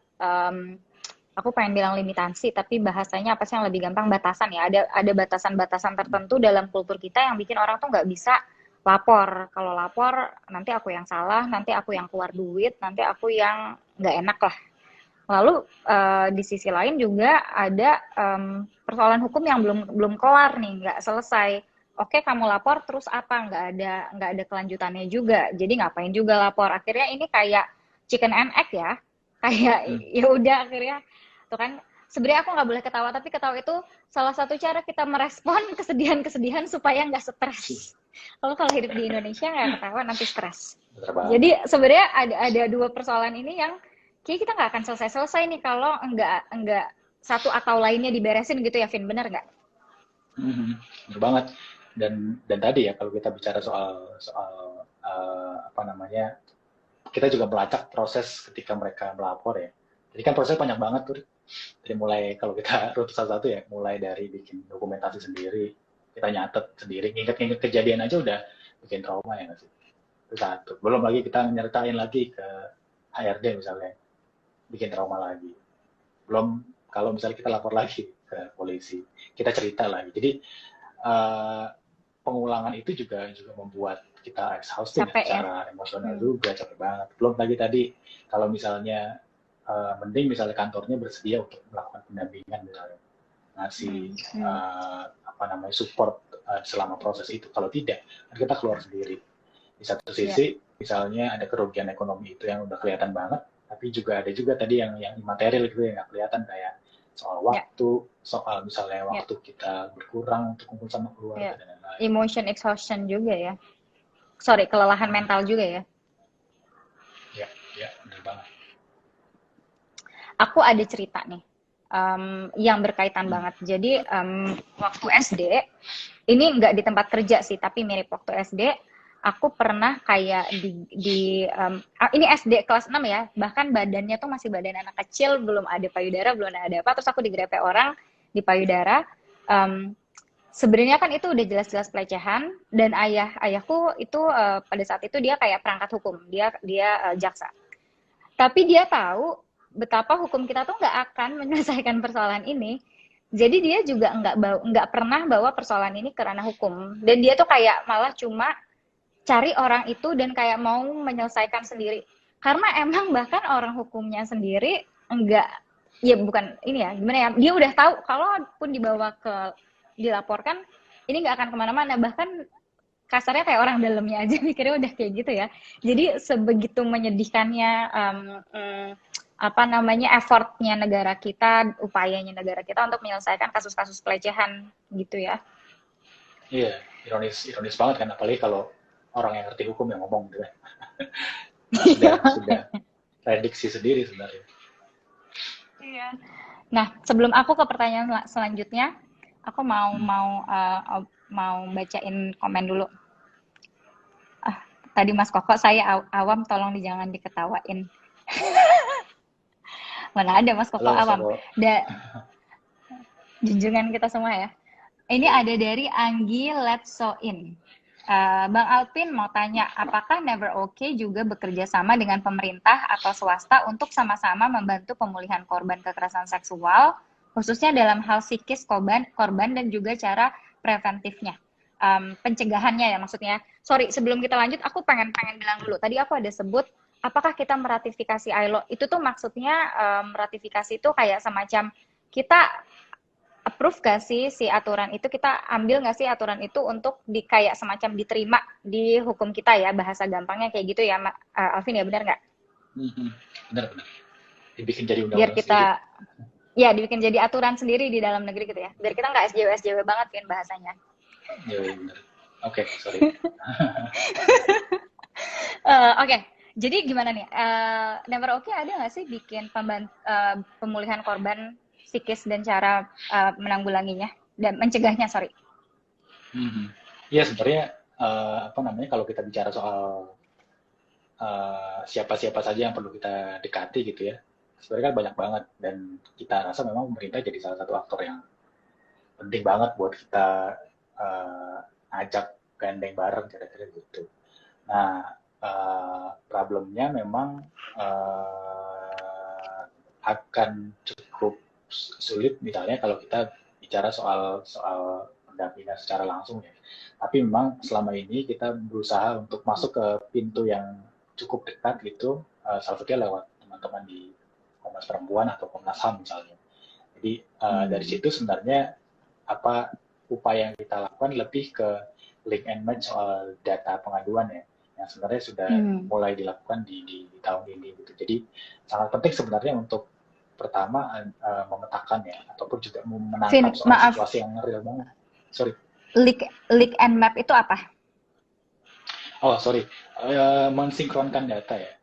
aku pengen bilang limitasi, tapi bahasanya apa sih yang lebih gampang, batasan ya. Ada batasan-batasan tertentu dalam kultur kita yang bikin orang tuh nggak bisa lapor. Kalau lapor nanti aku yang salah, nanti aku yang keluar duit, nanti aku yang nggak enak lah. Lalu di sisi lain juga ada persoalan hukum yang belum kelar nih, nggak selesai. Oke, kamu lapor terus apa? Nggak ada kelanjutannya juga. Jadi ngapain juga lapor? Akhirnya ini kayak chicken and egg ya. Kayak ya udah akhirnya tuh kan. Sebenarnya aku nggak boleh ketawa, tapi ketawa itu salah satu cara kita merespon kesedihan-kesedihan supaya nggak stres. Kalau hidup di Indonesia nggak ketawa nanti stres. Jadi sebenarnya ada dua persoalan ini yang kayak kita nggak akan selesai nih kalau enggak satu atau lainnya diberesin gitu ya, Vin, benar nggak? Benar banget. Dan tadi ya kalau kita bicara soal kita juga melacak proses ketika mereka melapor ya. Jadi kan prosesnya banyak banget tuh. Jadi mulai kalau kita runtuh satu-satu ya, mulai dari bikin dokumentasi sendiri, kita nyatet sendiri, nginget kejadian aja udah bikin trauma ya nggak sih? Itu satu. Belum lagi kita nyeritain lagi ke HRD misalnya, bikin trauma lagi. Belum kalau misalnya kita lapor lagi ke polisi, kita cerita lagi. Jadi pengulangan itu juga membuat kita exhausting secara emosional juga, capek banget. Belum lagi tadi kalau misalnya mending misalnya kantornya bersedia untuk melakukan pendampingan misalnya, ngasih support selama proses itu. Kalau tidak, kita keluar sendiri. Di satu sisi misalnya ada kerugian ekonomi itu yang udah kelihatan banget, tapi juga ada tadi yang imaterial gitu yang nggak kelihatan, kayak soal waktu, soal misalnya waktu kita berkurang untuk kumpul sama keluarga dan lain-lain. Emotion exhaustion juga ya. Kelelahan mental juga ya. Ya, benar banget. Aku ada cerita nih yang berkaitan banget. Jadi waktu SD, ini nggak di tempat kerja sih, tapi mirip waktu SD. Aku pernah kayak ini SD kelas 6 ya, bahkan badannya tuh masih badan anak kecil, belum ada payudara, belum ada apa, terus aku digrepe orang di payudara. Sebenarnya kan itu udah jelas-jelas pelecehan, dan ayahku itu pada saat itu dia kayak perangkat hukum, dia jaksa. Tapi dia tahu betapa hukum kita tuh nggak akan menyelesaikan persoalan ini. Jadi dia juga nggak pernah bawa persoalan ini ke ranah hukum, dan dia tuh kayak malah cuma cari orang itu dan kayak mau menyelesaikan sendiri. Karena emang bahkan orang hukumnya sendiri bukan ini ya, gimana ya, dia udah tahu kalaupun dilaporkan, ini nggak akan kemana-mana. Bahkan kasarnya kayak orang dalamnya aja mikirnya udah kayak gitu ya. Jadi sebegitu menyedihkannya apa namanya effortnya negara kita, upayanya negara kita untuk menyelesaikan kasus-kasus pelecehan gitu ya. Iya, ironis banget kan, apalagi kalau orang yang ngerti hukum yang ngomong gitu kan. Sudah prediksi sendiri sebenarnya. Iya. Nah, sebelum aku ke pertanyaan selanjutnya, aku mau bacain komen dulu. Tadi Mas Koko, saya awam, tolong jangan diketawain. Mana ada Mas Koko Halo, Mas awam. Koko. Junjungan kita semua ya. Ini ada dari Anggi Let's So In. Bang Alpin mau tanya, apakah Never OK juga bekerja sama dengan pemerintah atau swasta untuk sama-sama membantu pemulihan korban kekerasan seksual, khususnya dalam hal psikis korban dan juga cara preventifnya, pencegahannya ya maksudnya. Sorry, sebelum kita lanjut, aku pengen bilang dulu. Tadi aku ada sebut, apakah kita meratifikasi ILO? Itu tuh maksudnya meratifikasi itu kayak semacam kita approve gak sih si aturan itu, kita ambil gak sih aturan itu untuk kayak semacam diterima di hukum kita ya, bahasa gampangnya kayak gitu ya, Alvin ya, benar nggak? Benar. Dibikin jadi biar undang-undang kita sendiri. ya dibikin jadi aturan sendiri di dalam negeri gitu ya, biar kita nggak SJW banget kan bahasanya. Iya, benar. Oke, sorry. Oke. Jadi gimana nih, Never OK ada nggak sih bikin pemulihan korban psikis dan cara menanggulanginya dan mencegahnya, sorry. Ya sebenarnya apa namanya, kalau kita bicara soal siapa-siapa saja yang perlu kita dekati gitu ya, sebenarnya kan banyak banget, dan kita rasa memang pemerintah jadi salah satu aktor yang penting banget buat kita ajak gandeng bareng kira-kira gitu. Nah, problemnya memang akan cukup sulit misalnya kalau kita bicara soal pendampingan secara langsung ya. Tapi memang selama ini kita berusaha untuk masuk ke pintu yang cukup dekat gitu, salah satunya lewat teman-teman di Komnas Perempuan atau Komnas HAM misalnya. Jadi dari situ sebenarnya apa upaya yang kita lakukan lebih ke link and match soal data pengaduan ya, yang sebenarnya sudah mulai dilakukan di tahun ini gitu. Jadi sangat penting sebenarnya untuk pertama memetakan ya, ataupun juga menangkap soal situasi yang real banget. Sorry. Link and map itu apa? Oh sorry, mensinkronkan data ya.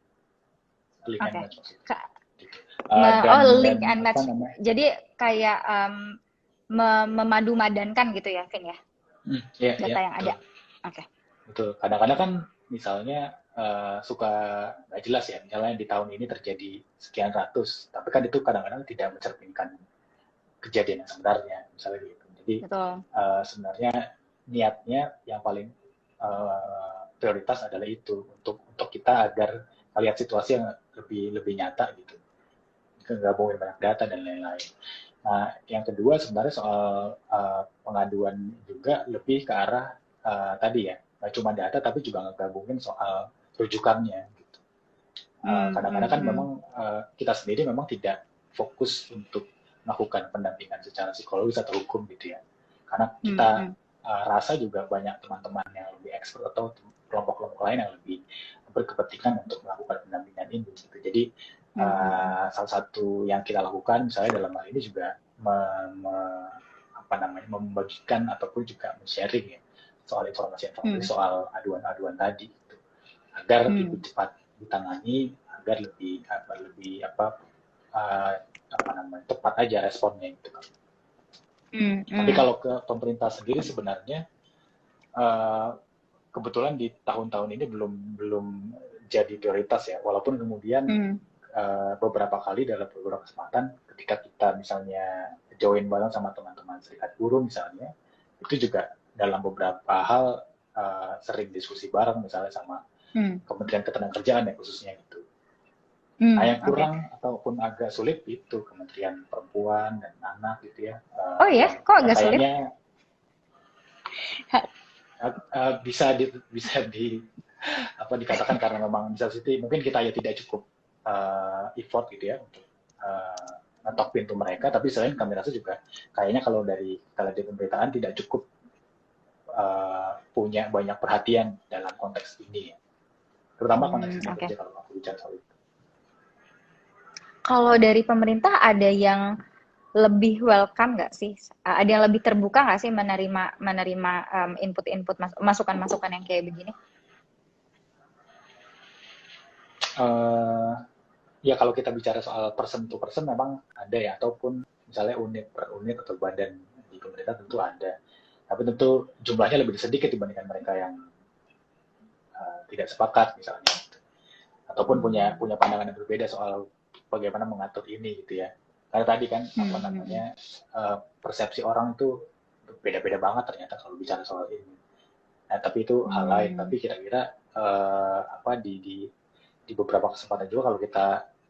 Link and match maksudnya. Gitu. Link and match. Jadi kayak memadu-madankan gitu ya, Vin ya? Data yang ada. Oke. Betul. Kadang-kadang kan misalnya suka nggak jelas ya, misalnya di tahun ini terjadi sekian ratus, tapi kan itu kadang-kadang tidak mencerminkan kejadian yang sebenarnya, misalnya gitu. Jadi sebenarnya niatnya yang paling prioritas adalah itu untuk kita agar lihat situasi yang lebih nyata gitu, gabungin banyak data dan lain-lain. Nah, yang kedua sebenarnya soal pengaduan juga lebih ke arah tadi ya, nggak cuma data tapi juga ngegabungin soal rujukannya gitu. Kadang-kadang kan memang kita sendiri memang tidak fokus untuk melakukan pendampingan secara psikologis atau hukum gitu ya, karena kita rasa juga banyak teman-teman yang lebih expert atau kelompok-kelompok lain yang lebih berkepentingan untuk melakukan pendampingan ini gitu. Jadi salah satu yang kita lakukan misalnya dalam hal ini juga membagikan ataupun juga men-sharing ya soal informasi-informasi soal aduan-aduan tadi gitu, agar lebih cepat ditangani, agar lebih tepat aja responnya gitu. Tapi kalau ke pemerintah sendiri sebenarnya kebetulan di tahun-tahun ini belum jadi prioritas ya, walaupun kemudian beberapa kali dalam beberapa kesempatan ketika kita misalnya join bareng sama teman-teman serikat buruh misalnya, itu juga dalam beberapa hal sering diskusi bareng misalnya sama Kementerian Ketenagakerjaan ya khususnya gitu. Nah yang kurang ataupun agak sulit itu Kementerian Perempuan dan Anak gitu ya. Oh ya, kok agak sulit? Bisa dikatakan karena memang bisa sih mungkin kita ya tidak cukup effort gitu ya untuk ngetok pintu mereka, tapi selain kami rasa juga kayaknya kalau dari pemerintahan tidak cukup punya banyak perhatian dalam konteks ini ya. Terutama konteks dunia Oke. kerja kalau aku bicara soal itu. Kalau dari pemerintah ada yang lebih welcome nggak sih? Ada yang lebih terbuka nggak sih menerima input-input masukan-masukan yang kayak begini? Eh, ya kalau kita bicara soal person to person memang ada ya, ataupun misalnya unit per unit atau badan di pemerintah tentu ada. Tapi tentu jumlahnya lebih sedikit dibandingkan mereka yang tidak sepakat misalnya, ataupun punya pandangan yang berbeda soal bagaimana mengatur ini gitu ya. Karena tadi kan apa namanya persepsi orang itu beda-beda banget ternyata kalau bicara soal ini. Nah, tapi itu hal lain. Tapi kira-kira apa di beberapa kesempatan juga kalau kita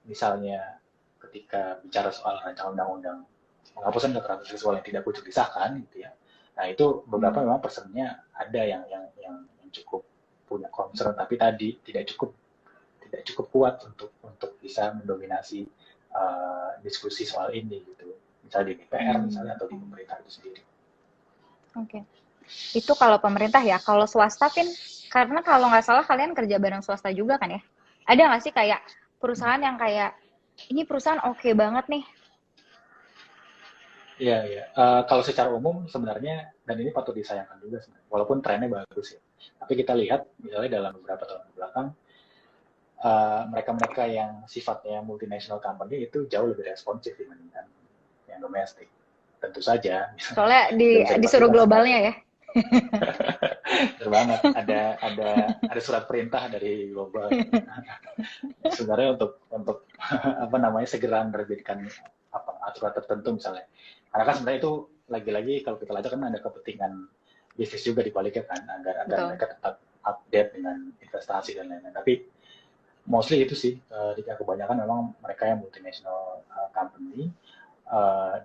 misalnya ketika bicara soal rancangan undang-undang penghapusan kekerasan seksual yang tidak kunjung disahkan gitu ya. Nah, itu beberapa memang personnya ada yang cukup punya concern, tapi tadi tidak cukup kuat untuk bisa mendominasi diskusi soal ini gitu. Misalnya di DPR misalnya atau di pemerintah itu sendiri. Oke. Itu kalau pemerintah ya. Kalau swasta, Vin, karena kalau nggak salah kalian kerja bareng swasta juga kan ya? Ada nggak sih kayak perusahaan yang kayak, ini perusahaan oke banget nih? Iya, iya. Kalau secara umum sebenarnya, dan ini patut disayangkan juga sebenarnya, walaupun trennya bagus ya. Tapi kita lihat misalnya dalam beberapa tahun belakang, mereka-mereka yang sifatnya multinational company itu jauh lebih responsif dibandingkan yang domestik. Tentu saja, Soalnya tidak bisa disuruh dipastikan globalnya sebenarnya. ya. Benar banget. Ada surat perintah dari global sebenarnya untuk apa namanya segera menerbitkan aturan tertentu misalnya. Karena kan sebenarnya itu lagi-lagi kalau kita lihat kan ada kepentingan bisnis juga di baliknya kan agar Betul. mereka tetap update dengan investasi dan lain-lain. Tapi mostly itu sih kebanyakan memang mereka yang multinational company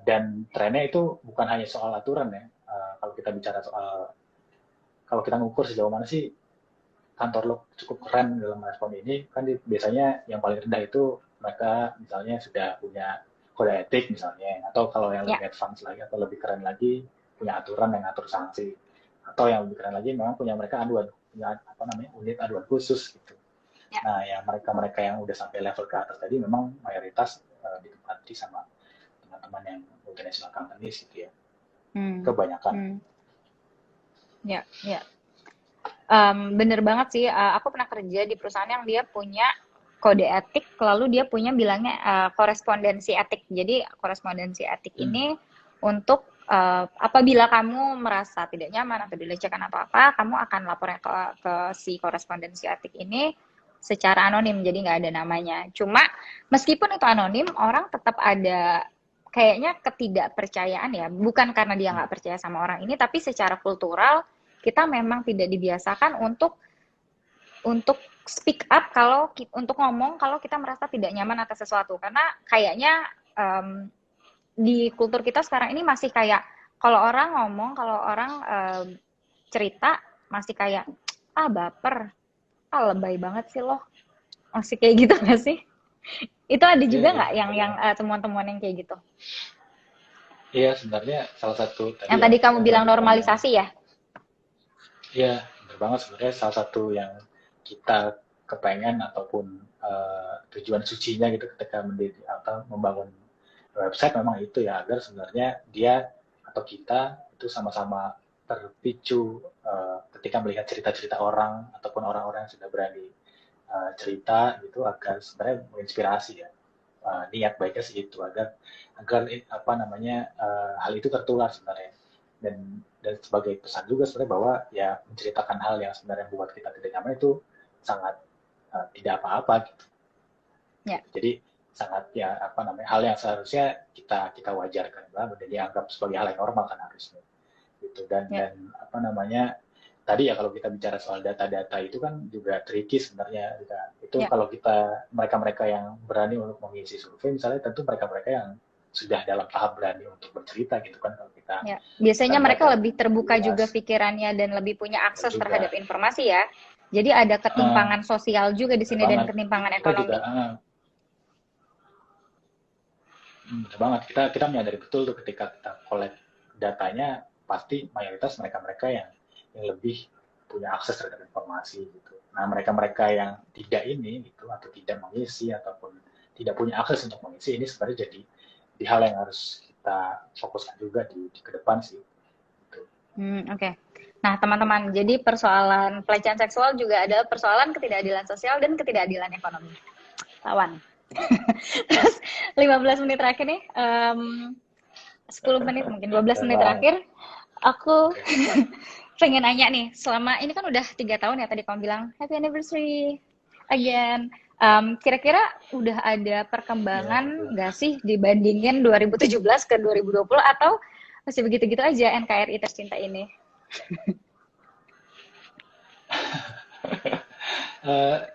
dan trennya itu bukan hanya soal aturan ya. Kalau kita bicara soal kalau kita ngukur sejauh mana sih kantor lo cukup keren dalam respon ini, kan biasanya yang paling rendah itu mereka misalnya sudah punya kode etik misalnya, atau kalau yang lebih advance lagi atau lebih keren lagi punya aturan yang ngatur sanksi, atau yang lebih keren lagi memang punya mereka punya apa namanya unit aduan khusus gitu. Ya. Nah, yang mereka yang udah sampai level ke atas tadi memang mayoritas ditempati sama teman-teman yang multinational companies gitu ya, kebanyakan. Ya, ya. Bener banget sih. Aku pernah kerja di perusahaan yang dia punya kode etik, lalu dia punya bilangnya korespondensi etik. Jadi korespondensi etik ini untuk apabila kamu merasa tidak nyaman atau dilecehkan atau apa, kamu akan lapornya ke si korespondensi etik ini secara anonim, jadi nggak ada namanya. Cuma meskipun itu anonim, orang tetap ada kayaknya ketidakpercayaan ya, bukan karena dia nggak percaya sama orang ini, tapi secara kultural kita memang tidak dibiasakan untuk speak up untuk ngomong kalau kita merasa tidak nyaman atas sesuatu, karena kayaknya di kultur kita sekarang ini masih kayak kalau orang ngomong, kalau orang cerita masih kayak baper, lebay banget sih loh, masih kayak gitu nggak sih? Itu ada juga nggak yang temuan-temuan yang kayak gitu? Iya, sebenarnya salah satu Yang tadi kamu bilang normalisasi ya? Iya, benar banget sebenarnya salah satu yang kita kepengen ataupun tujuan sucinya gitu ketika membangun website memang itu ya, agar sebenarnya dia atau kita itu sama-sama terpicu ketika melihat cerita-cerita orang ataupun orang-orang yang sudah berani cerita gitu, agar sebenarnya menginspirasi ya. Niat baiknya sih itu agar apa namanya hal itu tertular sebenarnya, dan sebagai pesan juga sebenarnya bahwa ya menceritakan hal yang sebenarnya buat kita tidak nyaman itu sangat tidak apa-apa gitu. Ya. Jadi sangat ya apa namanya hal yang seharusnya kita wajarkan lah dan dianggap sebagai hal yang normal kan harusnya gitu. Dan apa namanya tadi ya kalau kita bicara soal data-data itu kan juga tricky sebenarnya itu kalau kita mereka-mereka yang berani untuk mengisi survei misalnya, tentu mereka-mereka yang sudah dalam tahap berani untuk bercerita gitu kan. Kalau kita biasanya mereka lebih terbuka juga pikirannya dan lebih punya akses terhadap informasi ya. Jadi ada ketimpangan sosial juga di sini dan ketimpangan ekonomi. Benar banget, kita menyadari betul tuh ketika kita collect datanya, pasti mayoritas mereka-mereka yang yang lebih punya akses terhadap informasi gitu. Nah, mereka-mereka yang tidak ini gitu atau tidak mengisi ataupun tidak punya akses untuk mengisi ini sebenarnya jadi di hal yang harus kita fokuskan juga di ke depan sih. Gitu. Oke. Nah, teman-teman, jadi persoalan pelecehan seksual juga ada persoalan ketidakadilan sosial dan ketidakadilan ekonomi. Lawan. Terus 15 menit terakhir nih, 10 menit mungkin 12 menit terakhir, aku pengen nanya nih, selama ini kan udah 3 tahun ya tadi kamu bilang happy anniversary again. Kira-kira udah ada perkembangan nggak sih dibandingin 2017 ke 2020 atau masih begitu-gitu aja NKRI tercinta ini?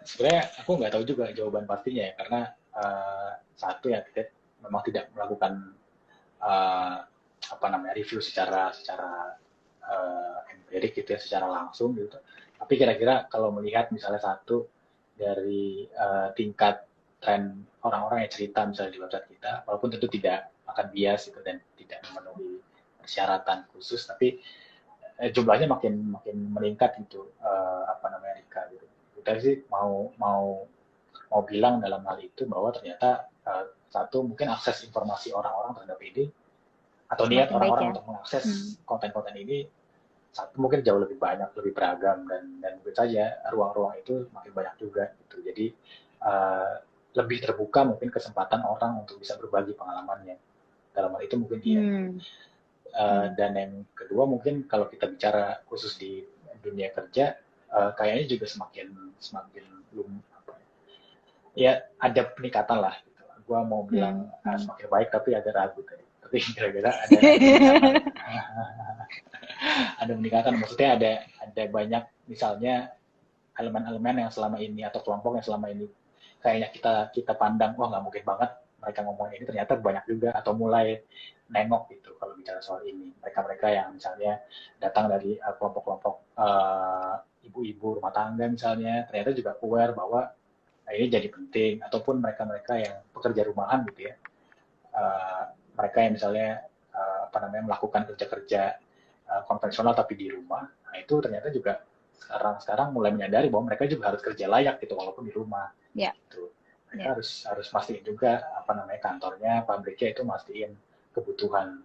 Sebenarnya aku nggak tahu juga jawaban pastinya ya, karena satu ya kita memang tidak melakukan review secara empirik gitu ya, secara langsung gitu. Tapi kira-kira kalau melihat misalnya satu dari tingkat tren orang-orang yang cerita misalnya di website kita, walaupun tentu tidak akan bias gitu dan tidak memenuhi persyaratan khusus, tapi jumlahnya makin meningkat gitu, Rika gitu. Kita sih mau bilang dalam hal itu bahwa ternyata satu mungkin akses informasi orang-orang terhadap ini atau niat orang-orang untuk mengakses konten-konten ini satu mungkin jauh lebih banyak, lebih beragam dan mungkin saja ruang-ruang itu makin banyak juga gitu. Jadi lebih terbuka mungkin kesempatan orang untuk bisa berbagi pengalamannya. Dalam hal itu mungkin dia. Dan yang kedua mungkin kalau kita bicara khusus di dunia kerja, kayaknya juga semakin ya ada peningkatan lah. Gitu. Gua mau bilang semakin baik tapi agak ragu tadi. Tapi kira-kira ada ada peningkatan, maksudnya ada banyak misalnya elemen-elemen yang selama ini atau kelompok yang selama ini kayaknya kita pandang wah nggak mungkin banget mereka ngomong ini, ternyata banyak juga atau mulai nengok gitu kalau bicara soal ini, mereka yang misalnya datang dari kelompok-kelompok ibu-ibu rumah tangga misalnya, ternyata juga aware bahwa ini jadi penting, ataupun mereka yang pekerja rumahan gitu ya, mereka yang misalnya melakukan kerja-kerja konvensional tapi di rumah, nah itu ternyata juga sekarang mulai menyadari bahwa mereka juga harus kerja layak gitu walaupun di rumah. Gitu. Mereka harus pastiin juga kantornya, pabriknya itu mastiin kebutuhan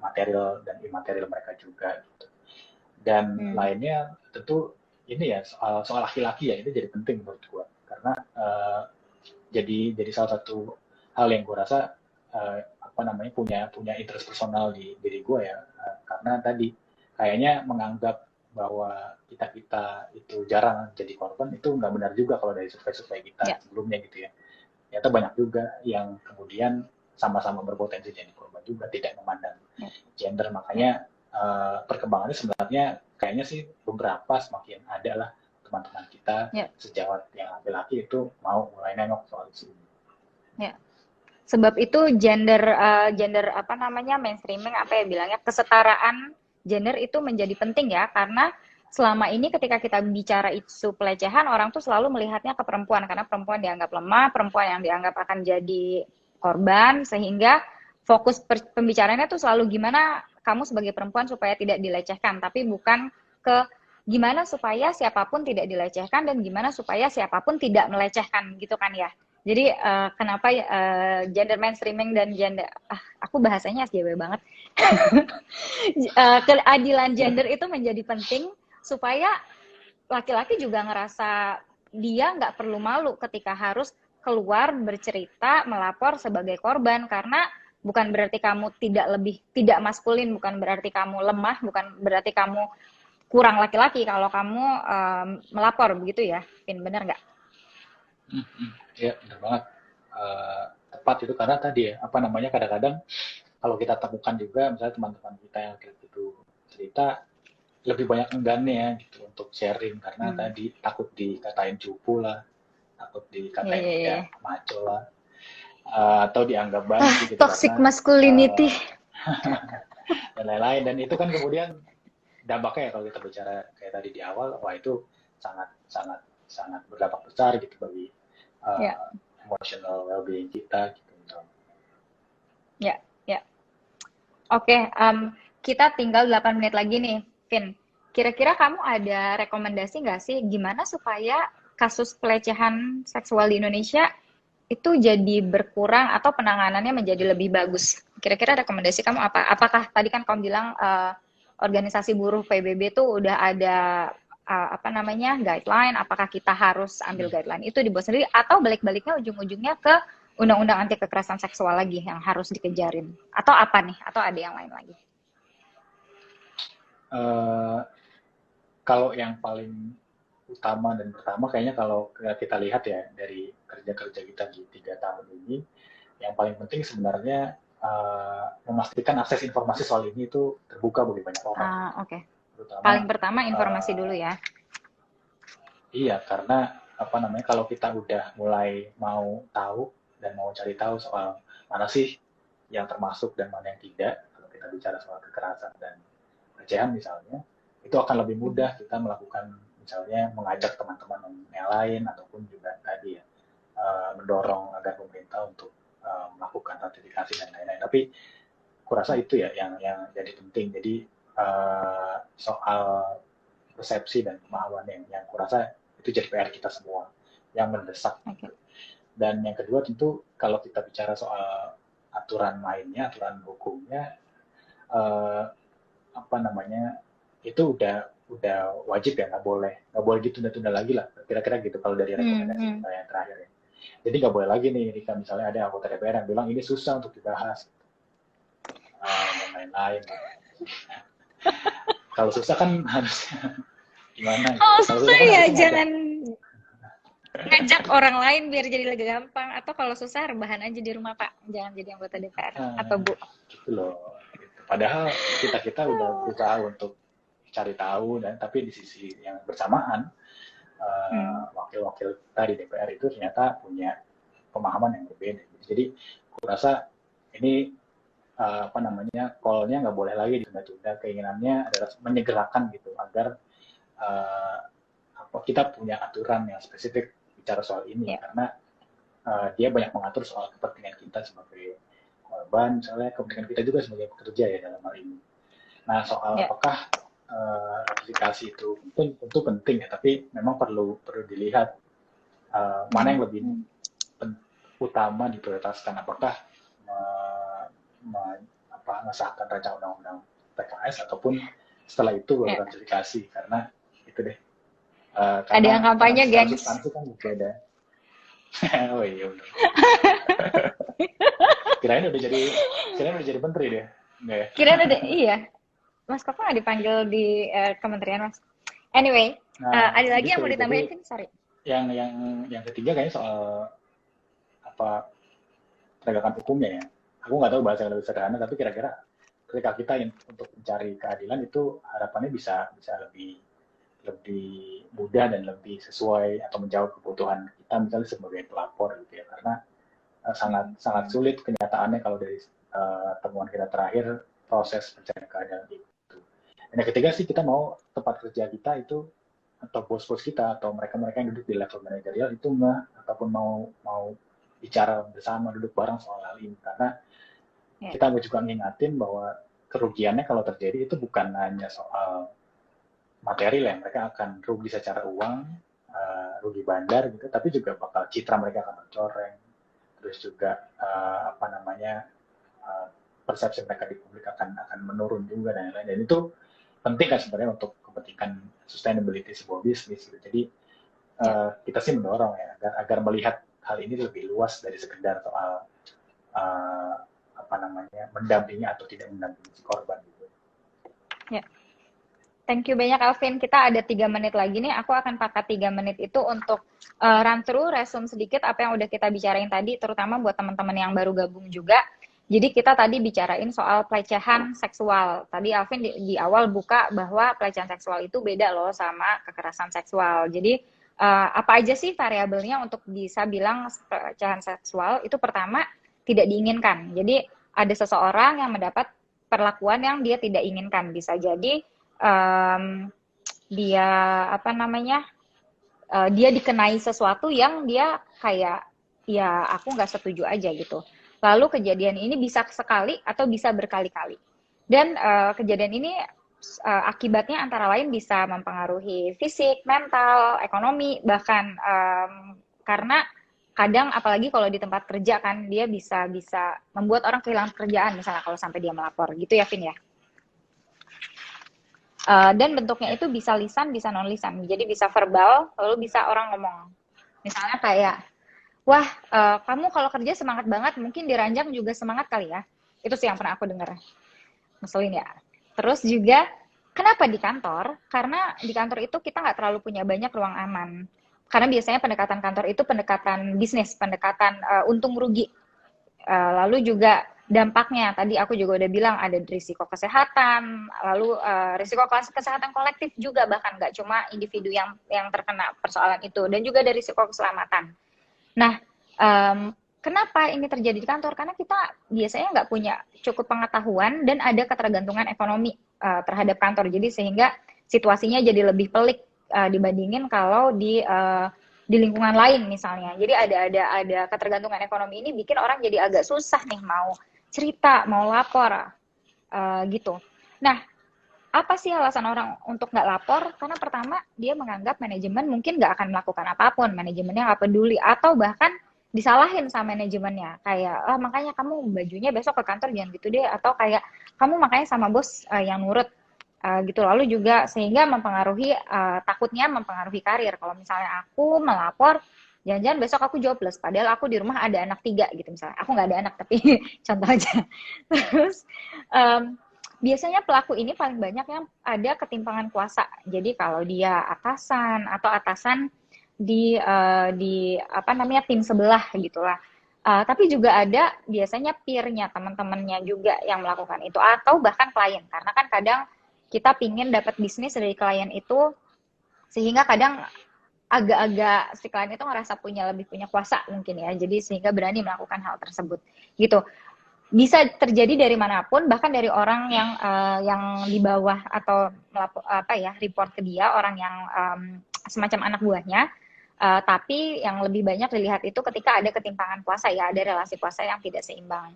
material dan imaterial mereka juga gitu. Dan lainnya tentu ini ya soal laki-laki ya, itu jadi penting menurut gua karena jadi salah satu hal yang gua rasa punya interest personal di diri gue ya, karena tadi kayaknya menganggap bahwa kita itu jarang jadi korban itu nggak benar juga kalau dari survei kita sebelumnya gitu ya. Ternyata banyak juga yang kemudian sama-sama berpotensi jadi korban juga, tidak memandang gender. Makanya perkembangannya sebenarnya kayaknya sih beberapa semakin ada lah teman-teman kita sejawat yang laki-laki itu mau mulai nengok soal isu ini. Sebab itu gender mainstreaming kesetaraan gender itu menjadi penting ya, karena selama ini ketika kita bicara isu pelecehan, orang tuh selalu melihatnya ke perempuan karena perempuan dianggap lemah, perempuan yang dianggap akan jadi korban, sehingga fokus pembicaraannya tuh selalu gimana kamu sebagai perempuan supaya tidak dilecehkan, tapi bukan ke gimana supaya siapapun tidak dilecehkan dan gimana supaya siapapun tidak melecehkan gitu kan ya. Jadi kenapa gender mainstreaming dan gender, aku bahasanya SJW banget, keadilan gender itu menjadi penting supaya laki-laki juga ngerasa dia nggak perlu malu ketika harus keluar bercerita, melapor sebagai korban, karena bukan berarti kamu tidak maskulin, bukan berarti kamu lemah, bukan berarti kamu kurang laki-laki kalau kamu melapor, begitu ya, Vin, benar nggak? Ya, benar banget. Tepat itu karena tadi ya, kadang-kadang kalau kita temukan juga misalnya teman-teman kita yang kayak gitu cerita lebih banyak enggannya gitu untuk sharing karena tadi takut dikatain cupu lah, takut dikatain maco lah, atau dianggap banci gitu, toxic masculinity dan lain-lain. Dan itu kan kemudian dampaknya ya kalau kita bicara kayak tadi di awal, wah itu sangat berdampak besar gitu bagi emotional well-being kita gitu. Ya. Oke, kita tinggal 8 menit lagi nih, Vin. kira-kira kamu ada rekomendasi nggak sih gimana supaya kasus pelecehan seksual di Indonesia itu jadi berkurang atau penanganannya menjadi lebih bagus? Kira-kira rekomendasi kamu apa? Apakah tadi kan kamu bilang organisasi buruh PBB tuh udah ada apa namanya guideline? Apakah kita harus ambil guideline itu dibuat sendiri atau balik-baliknya ujung-ujungnya ke undang-undang anti kekerasan seksual lagi yang harus dikejarin? Atau apa nih? Atau ada yang lain lagi? Kalau yang paling utama dan pertama kayaknya kalau kita lihat ya dari kerja-kerja kita di 3 tahun ini, yang paling penting sebenarnya memastikan akses informasi soal ini itu terbuka bagi banyak orang. Oke. Terutama Paling pertama informasi dulu ya. Iya, karena apa namanya kalau kita udah mulai mau tahu dan mau cari tahu soal mana sih yang termasuk dan mana yang tidak, kalau kita bicara soal kekerasan dan pelecehan misalnya, itu akan lebih mudah kita melakukan misalnya mengajak teman-teman yang lain ataupun juga tadi ya mendorong agar pemerintah untuk melakukan ratifikasi dan lain-lain. Tapi kurasa itu ya yang jadi penting. Jadi soal persepsi dan pemahaman yang kurasa itu jadi PR kita semua yang mendesak. Okay. Dan yang kedua tentu kalau kita bicara soal aturan mainnya, aturan hukumnya, apa namanya itu udah wajib ya, nggak boleh ditunda-tunda lagi lah, kira-kira gitu kalau dari rekomendasi kita yang terakhir ya. Jadi nggak boleh lagi nih jika misalnya ada anggota DPR yang bilang ini susah untuk dibahas dan lain-lain. Kalau susah kan harus gimana? Oh susah kan ya, jangan ngajak orang lain biar jadi lebih gampang. Atau kalau susah rebahan aja di rumah Pak, jangan jadi anggota DPR atau Bu. Gitu loh. Padahal kita udah berusaha untuk cari tahu dan tapi di sisi yang bersamaan wakil-wakil kita di DPR itu ternyata punya pemahaman yang berbeda. Jadi aku rasa ini apa namanya call-nya nggak boleh lagi ditunda-tunda. Keinginannya adalah menyegerakan gitu agar kita punya aturan yang spesifik bicara soal ini karena dia banyak mengatur soal kepentingan kita sebagai korban, misalnya kepentingan kita juga sebagai pekerja ya dalam hal ini. Nah soal apakah ratifikasi itu tentu penting ya, tapi memang perlu dilihat mana yang lebih utama diprioritaskan, apakah mengesahkan rancangan undang-undang PKS ataupun setelah itu baru ratifikasi, karena itu deh. Ada yang kampanye, gengs. Substansi kan beda. Oh iya benar. Kirain udah jadi menteri deh. Enggak ya? Kirain udah, iya. Mas Koko nggak dipanggil di kementerian, Mas. Anyway, ada lagi yang mau ditambahin kan? Sorry. Yang ketiga kayaknya soal apa penegakan hukumnya ya. Aku nggak tahu bahasa yang lebih sederhana, tapi kira-kira ketika kita untuk mencari keadilan itu harapannya bisa lebih mudah dan lebih sesuai atau menjawab kebutuhan kita misalnya sebagai pelapor gitu ya, karena sangat sulit kenyataannya kalau dari temuan kita terakhir proses pencarian keadilan itu. Dan yang ketiga sih kita mau tempat kerja kita itu atau bos-bos kita atau mereka-mereka yang duduk di level manajerial itu ataupun mau bicara bersama, duduk bareng soal hal ini, karena kita juga ngingatin bahwa kerugiannya kalau terjadi itu bukan hanya soal material yang mereka akan rugi secara uang, rugi bandar gitu, tapi juga bakal citra mereka akan tercoreng, terus juga apa namanya persepsi mereka di publik akan menurun juga dan lain-lain. Dan itu penting kan sebenarnya untuk kepentingan sustainability sebuah bisnis gitu. Jadi kita sih mendorong ya agar melihat hal ini lebih luas dari sekedar soal apa namanya mendampingi atau tidak mendampingi si korban gitu. Ya. Thank you banyak Alvin. Kita ada 3 menit lagi nih. Aku akan pakai 3 menit itu untuk run through, resume sedikit apa yang udah kita bicarain tadi, terutama buat teman-teman yang baru gabung juga. Jadi kita tadi bicarain soal pelecehan seksual. Tadi Alvin di awal buka bahwa pelecehan seksual itu beda loh sama kekerasan seksual. Jadi apa aja sih variabelnya untuk bisa bilang pelecehan seksual? Itu pertama tidak diinginkan. Jadi ada seseorang yang mendapat perlakuan yang dia tidak inginkan. Bisa jadi dia apa namanya dia dikenai sesuatu yang dia kayak ya aku nggak setuju aja gitu. Lalu kejadian ini bisa sekali atau bisa berkali-kali. Dan kejadian ini Akibatnya antara lain bisa mempengaruhi fisik, mental, ekonomi, bahkan karena kadang apalagi kalau di tempat kerja kan dia bisa bisa membuat orang kehilangan pekerjaan misalnya kalau sampai dia melapor gitu ya Vin ya. Dan bentuknya Ya. itu bisa lisan, bisa non lisan. Jadi bisa verbal, lalu bisa orang ngomong. Misalnya kayak, wah kamu kalau kerja semangat banget, mungkin diranjang juga semangat kali ya. Itu sih yang pernah aku dengar. Ngeselin ya. Terus juga kenapa di kantor? Karena di kantor itu kita nggak terlalu punya banyak ruang aman. Karena biasanya pendekatan kantor itu pendekatan bisnis, pendekatan untung rugi. Lalu juga dampaknya tadi aku juga udah bilang ada risiko kesehatan, lalu risiko kesehatan kolektif juga bahkan nggak cuma individu yang terkena persoalan itu dan juga ada risiko keselamatan. Nah, kenapa ini terjadi di kantor? Karena kita biasanya nggak punya cukup pengetahuan dan ada ketergantungan ekonomi terhadap kantor. Jadi sehingga situasinya jadi lebih pelik dibandingin kalau di lingkungan lain misalnya. Jadi ada ketergantungan ekonomi ini bikin orang jadi agak susah nih mau cerita, mau lapor gitu. Nah, apa sih alasan orang untuk nggak lapor? Karena pertama dia menganggap manajemen mungkin nggak akan melakukan apapun, manajemennya nggak peduli, atau bahkan disalahin sama manajemennya. Kayak, ah makanya kamu bajunya besok ke kantor jangan gitu deh, atau kayak kamu makanya sama bos yang nurut gitu. Lalu juga sehingga mempengaruhi takutnya mempengaruhi karir. Kalau misalnya aku melapor, jangan-jangan besok aku jobless, padahal aku di rumah ada anak 3 gitu misalnya. Aku nggak ada anak tapi contoh aja. Terus biasanya pelaku ini paling banyak yang ada ketimpangan kuasa. Jadi kalau dia atasan atau atasan di apa namanya tim sebelah gitulah. Tapi juga ada biasanya peer-nya, teman-temannya juga yang melakukan itu atau bahkan klien. Karena kan kadang kita pingin dapat bisnis dari klien itu sehingga kadang agak-agak si klien itu ngerasa lebih punya kuasa mungkin ya. Jadi sehingga berani melakukan hal tersebut gitu. Bisa terjadi dari manapun, bahkan dari orang yang di bawah atau apa ya report ke dia, orang yang semacam anak buahnya. Tapi yang lebih banyak dilihat itu ketika ada ketimpangan kuasa ya, ada relasi kuasa yang tidak seimbang.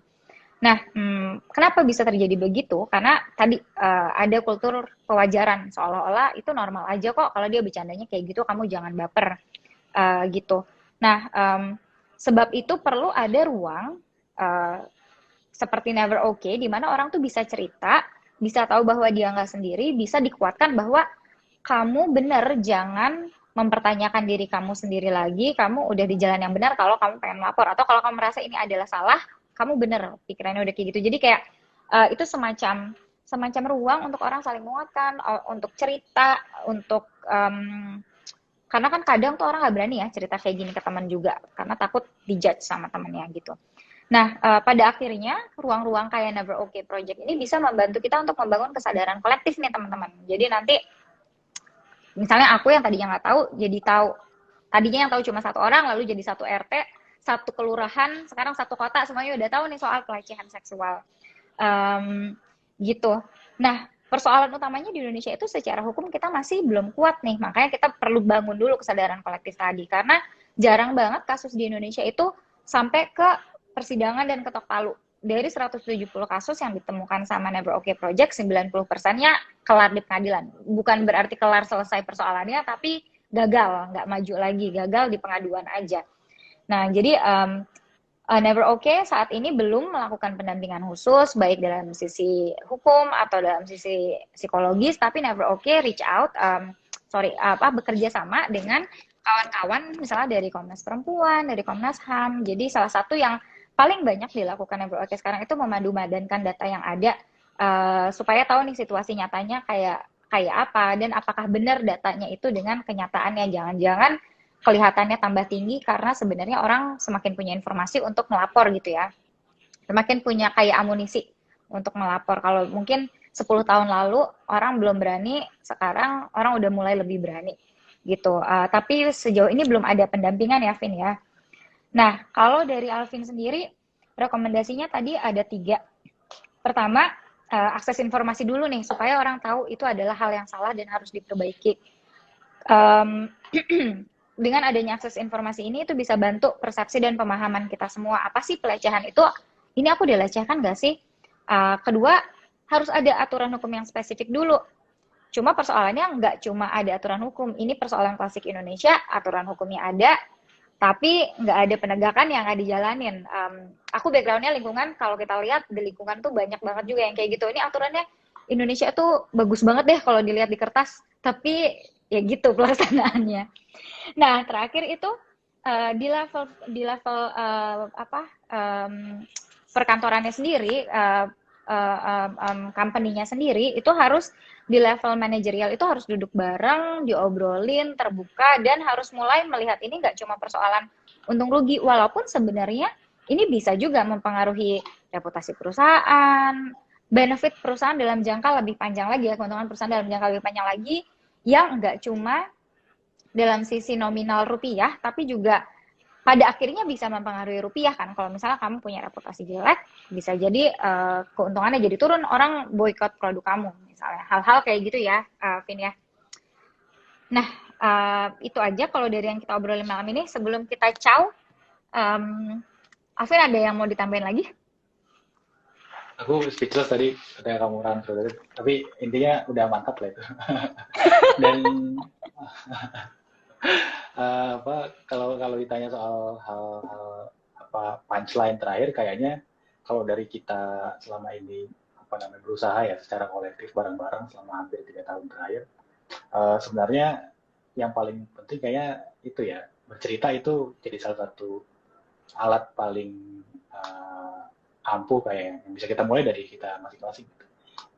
Nah, kenapa bisa terjadi begitu? Karena tadi ada kultur kewajaran, seolah-olah itu normal aja kok kalau dia bercandanya kayak gitu, kamu jangan baper gitu. Nah, sebab itu perlu ada ruang seperti Never Okay, di mana orang tuh bisa cerita, bisa tahu bahwa dia nggak sendiri, bisa dikuatkan bahwa kamu benar, jangan mempertanyakan diri kamu sendiri lagi, kamu udah di jalan yang benar kalau kamu pengen melapor, atau kalau kamu merasa ini adalah salah, kamu benar, pikirannya udah kayak gitu. Jadi kayak itu semacam ruang untuk orang saling menguatkan, untuk cerita, untuk karena kan kadang tuh orang nggak berani ya cerita kayak gini ke teman juga, karena takut dijudge sama temennya gitu. Nah, pada akhirnya ruang-ruang kayak Never Okay Project ini bisa membantu kita untuk membangun kesadaran kolektif nih teman-teman. Jadi nanti misalnya aku yang tadinya nggak tahu jadi tahu. Tadinya yang tahu cuma 1 orang, lalu jadi 1 RT, 1 kelurahan, sekarang 1 kota semuanya udah tahu nih soal pelecehan seksual. Gitu. Nah, persoalan utamanya di Indonesia itu secara hukum kita masih belum kuat nih. Makanya kita perlu bangun dulu kesadaran kolektif tadi. Karena jarang banget kasus di Indonesia itu sampai ke persidangan dan ketok palu. Dari 170 kasus yang ditemukan sama Never Okay Project, 90%-nya kelar di pengadilan. Bukan berarti kelar selesai persoalannya, tapi gagal, nggak maju lagi, gagal di pengaduan aja. Nah, jadi Never Okay saat ini belum melakukan pendampingan khusus, baik dalam sisi hukum atau dalam sisi psikologis, tapi Never Okay reach out, bekerja sama dengan kawan-kawan, misalnya dari Komnas Perempuan, dari Komnas HAM. Jadi salah satu yang paling banyak dilakukan Never Okay sekarang itu memadu-madankan data yang ada, supaya tahu nih situasi nyatanya kayak apa, dan apakah benar datanya itu dengan kenyataannya. Jangan-jangan kelihatannya tambah tinggi karena sebenarnya orang semakin punya informasi untuk melapor gitu ya. Semakin punya kayak amunisi untuk melapor. Kalau mungkin 10 tahun lalu orang belum berani, sekarang orang udah mulai lebih berani gitu. Tapi sejauh ini belum ada pendampingan ya, Vin ya. Nah, kalau dari Alvin sendiri, rekomendasinya tadi ada 3. Pertama, akses informasi dulu nih, supaya orang tahu itu adalah hal yang salah dan harus diperbaiki. Dengan adanya akses informasi ini, itu bisa bantu persepsi dan pemahaman kita semua. Apa sih pelecehan itu? Ini aku dilecehkan nggak sih? Kedua, harus ada aturan hukum yang spesifik dulu. Cuma persoalannya nggak cuma ada aturan hukum. Ini persoalan klasik Indonesia, aturan hukumnya ada, tapi nggak ada penegakan yang nggak dijalanin. Aku backgroundnya lingkungan, kalau kita lihat di lingkungan tuh banyak banget juga yang kayak gitu. Ini aturannya Indonesia tuh bagus banget deh kalau dilihat di kertas, tapi ya gitu pelaksanaannya. Nah, terakhir itu di level perkantorannya sendiri, company-nya sendiri itu harus di level manajerial itu harus duduk bareng, diobrolin, terbuka, dan harus mulai melihat ini nggak cuma persoalan untung rugi, walaupun sebenarnya ini bisa juga mempengaruhi reputasi perusahaan, benefit perusahaan dalam jangka lebih panjang lagi ya, keuntungan perusahaan dalam jangka lebih panjang lagi, yang nggak cuma dalam sisi nominal rupiah, tapi juga pada akhirnya bisa mempengaruhi rupiah kan. Kalau misalnya kamu punya reputasi jelek, bisa jadi keuntungannya jadi turun, orang boykot produk kamu misalnya. Hal-hal kayak gitu ya, Vin ya. Nah, itu aja kalau dari yang kita obrolin malam ini. Sebelum kita ciao, Alvin ada yang mau ditambahin lagi? Aku speechless tadi ketika kamu rangsul, tapi intinya udah mantap lah itu. Dan kalau ditanya soal hal apa punchline terakhir, kayaknya kalau dari kita selama ini berusaha ya secara kolektif bareng-bareng selama hampir 3 tahun terakhir, sebenarnya yang paling penting kayaknya itu ya, bercerita itu jadi salah satu alat paling ampuh kayak yang bisa kita mulai dari kita masing-masing gitu.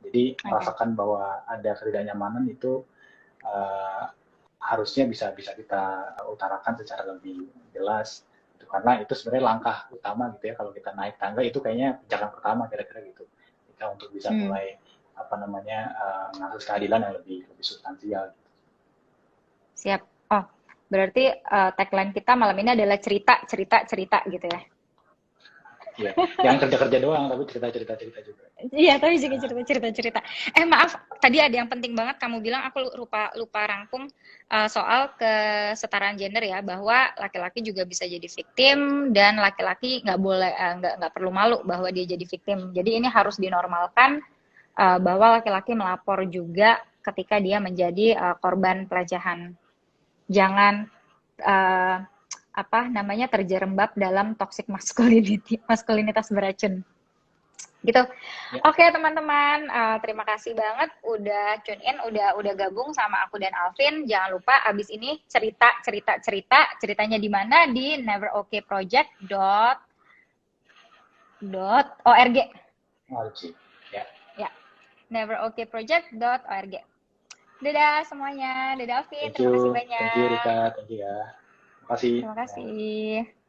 Jadi merasakan bahwa ada ketidaknyamanan itu harusnya bisa kita utarakan secara lebih jelas gitu. Karena itu sebenarnya langkah utama gitu ya, kalau kita naik tangga itu kayaknya pijakan pertama kira-kira gitu kita untuk bisa mulai mengakses keadilan yang lebih substansial gitu. Siap. Oh, berarti tagline kita malam ini adalah cerita gitu ya. Iya, jangan kerja-kerja doang, tapi cerita juga. Iya, tapi juga cerita. Maaf, tadi ada yang penting banget kamu bilang, aku lupa rangkum soal kesetaraan gender ya, bahwa laki-laki juga bisa jadi victim dan laki-laki nggak boleh nggak perlu malu bahwa dia jadi victim. Jadi ini harus dinormalkan bahwa laki-laki melapor juga ketika dia menjadi korban pelecehan. Jangan terjerembab dalam toxic maskulinitas beracun gitu. Ya. Oke teman-teman, terima kasih banget udah tune in, udah gabung sama aku dan Alvin. Jangan lupa abis ini ceritanya di mana, di neverokproject.org. Ya, neverokproject.org. Dadah semuanya, dadah Alvin, terima kasih banyak. Thank you Rika, thank you ya. Terima kasih. Terima kasih.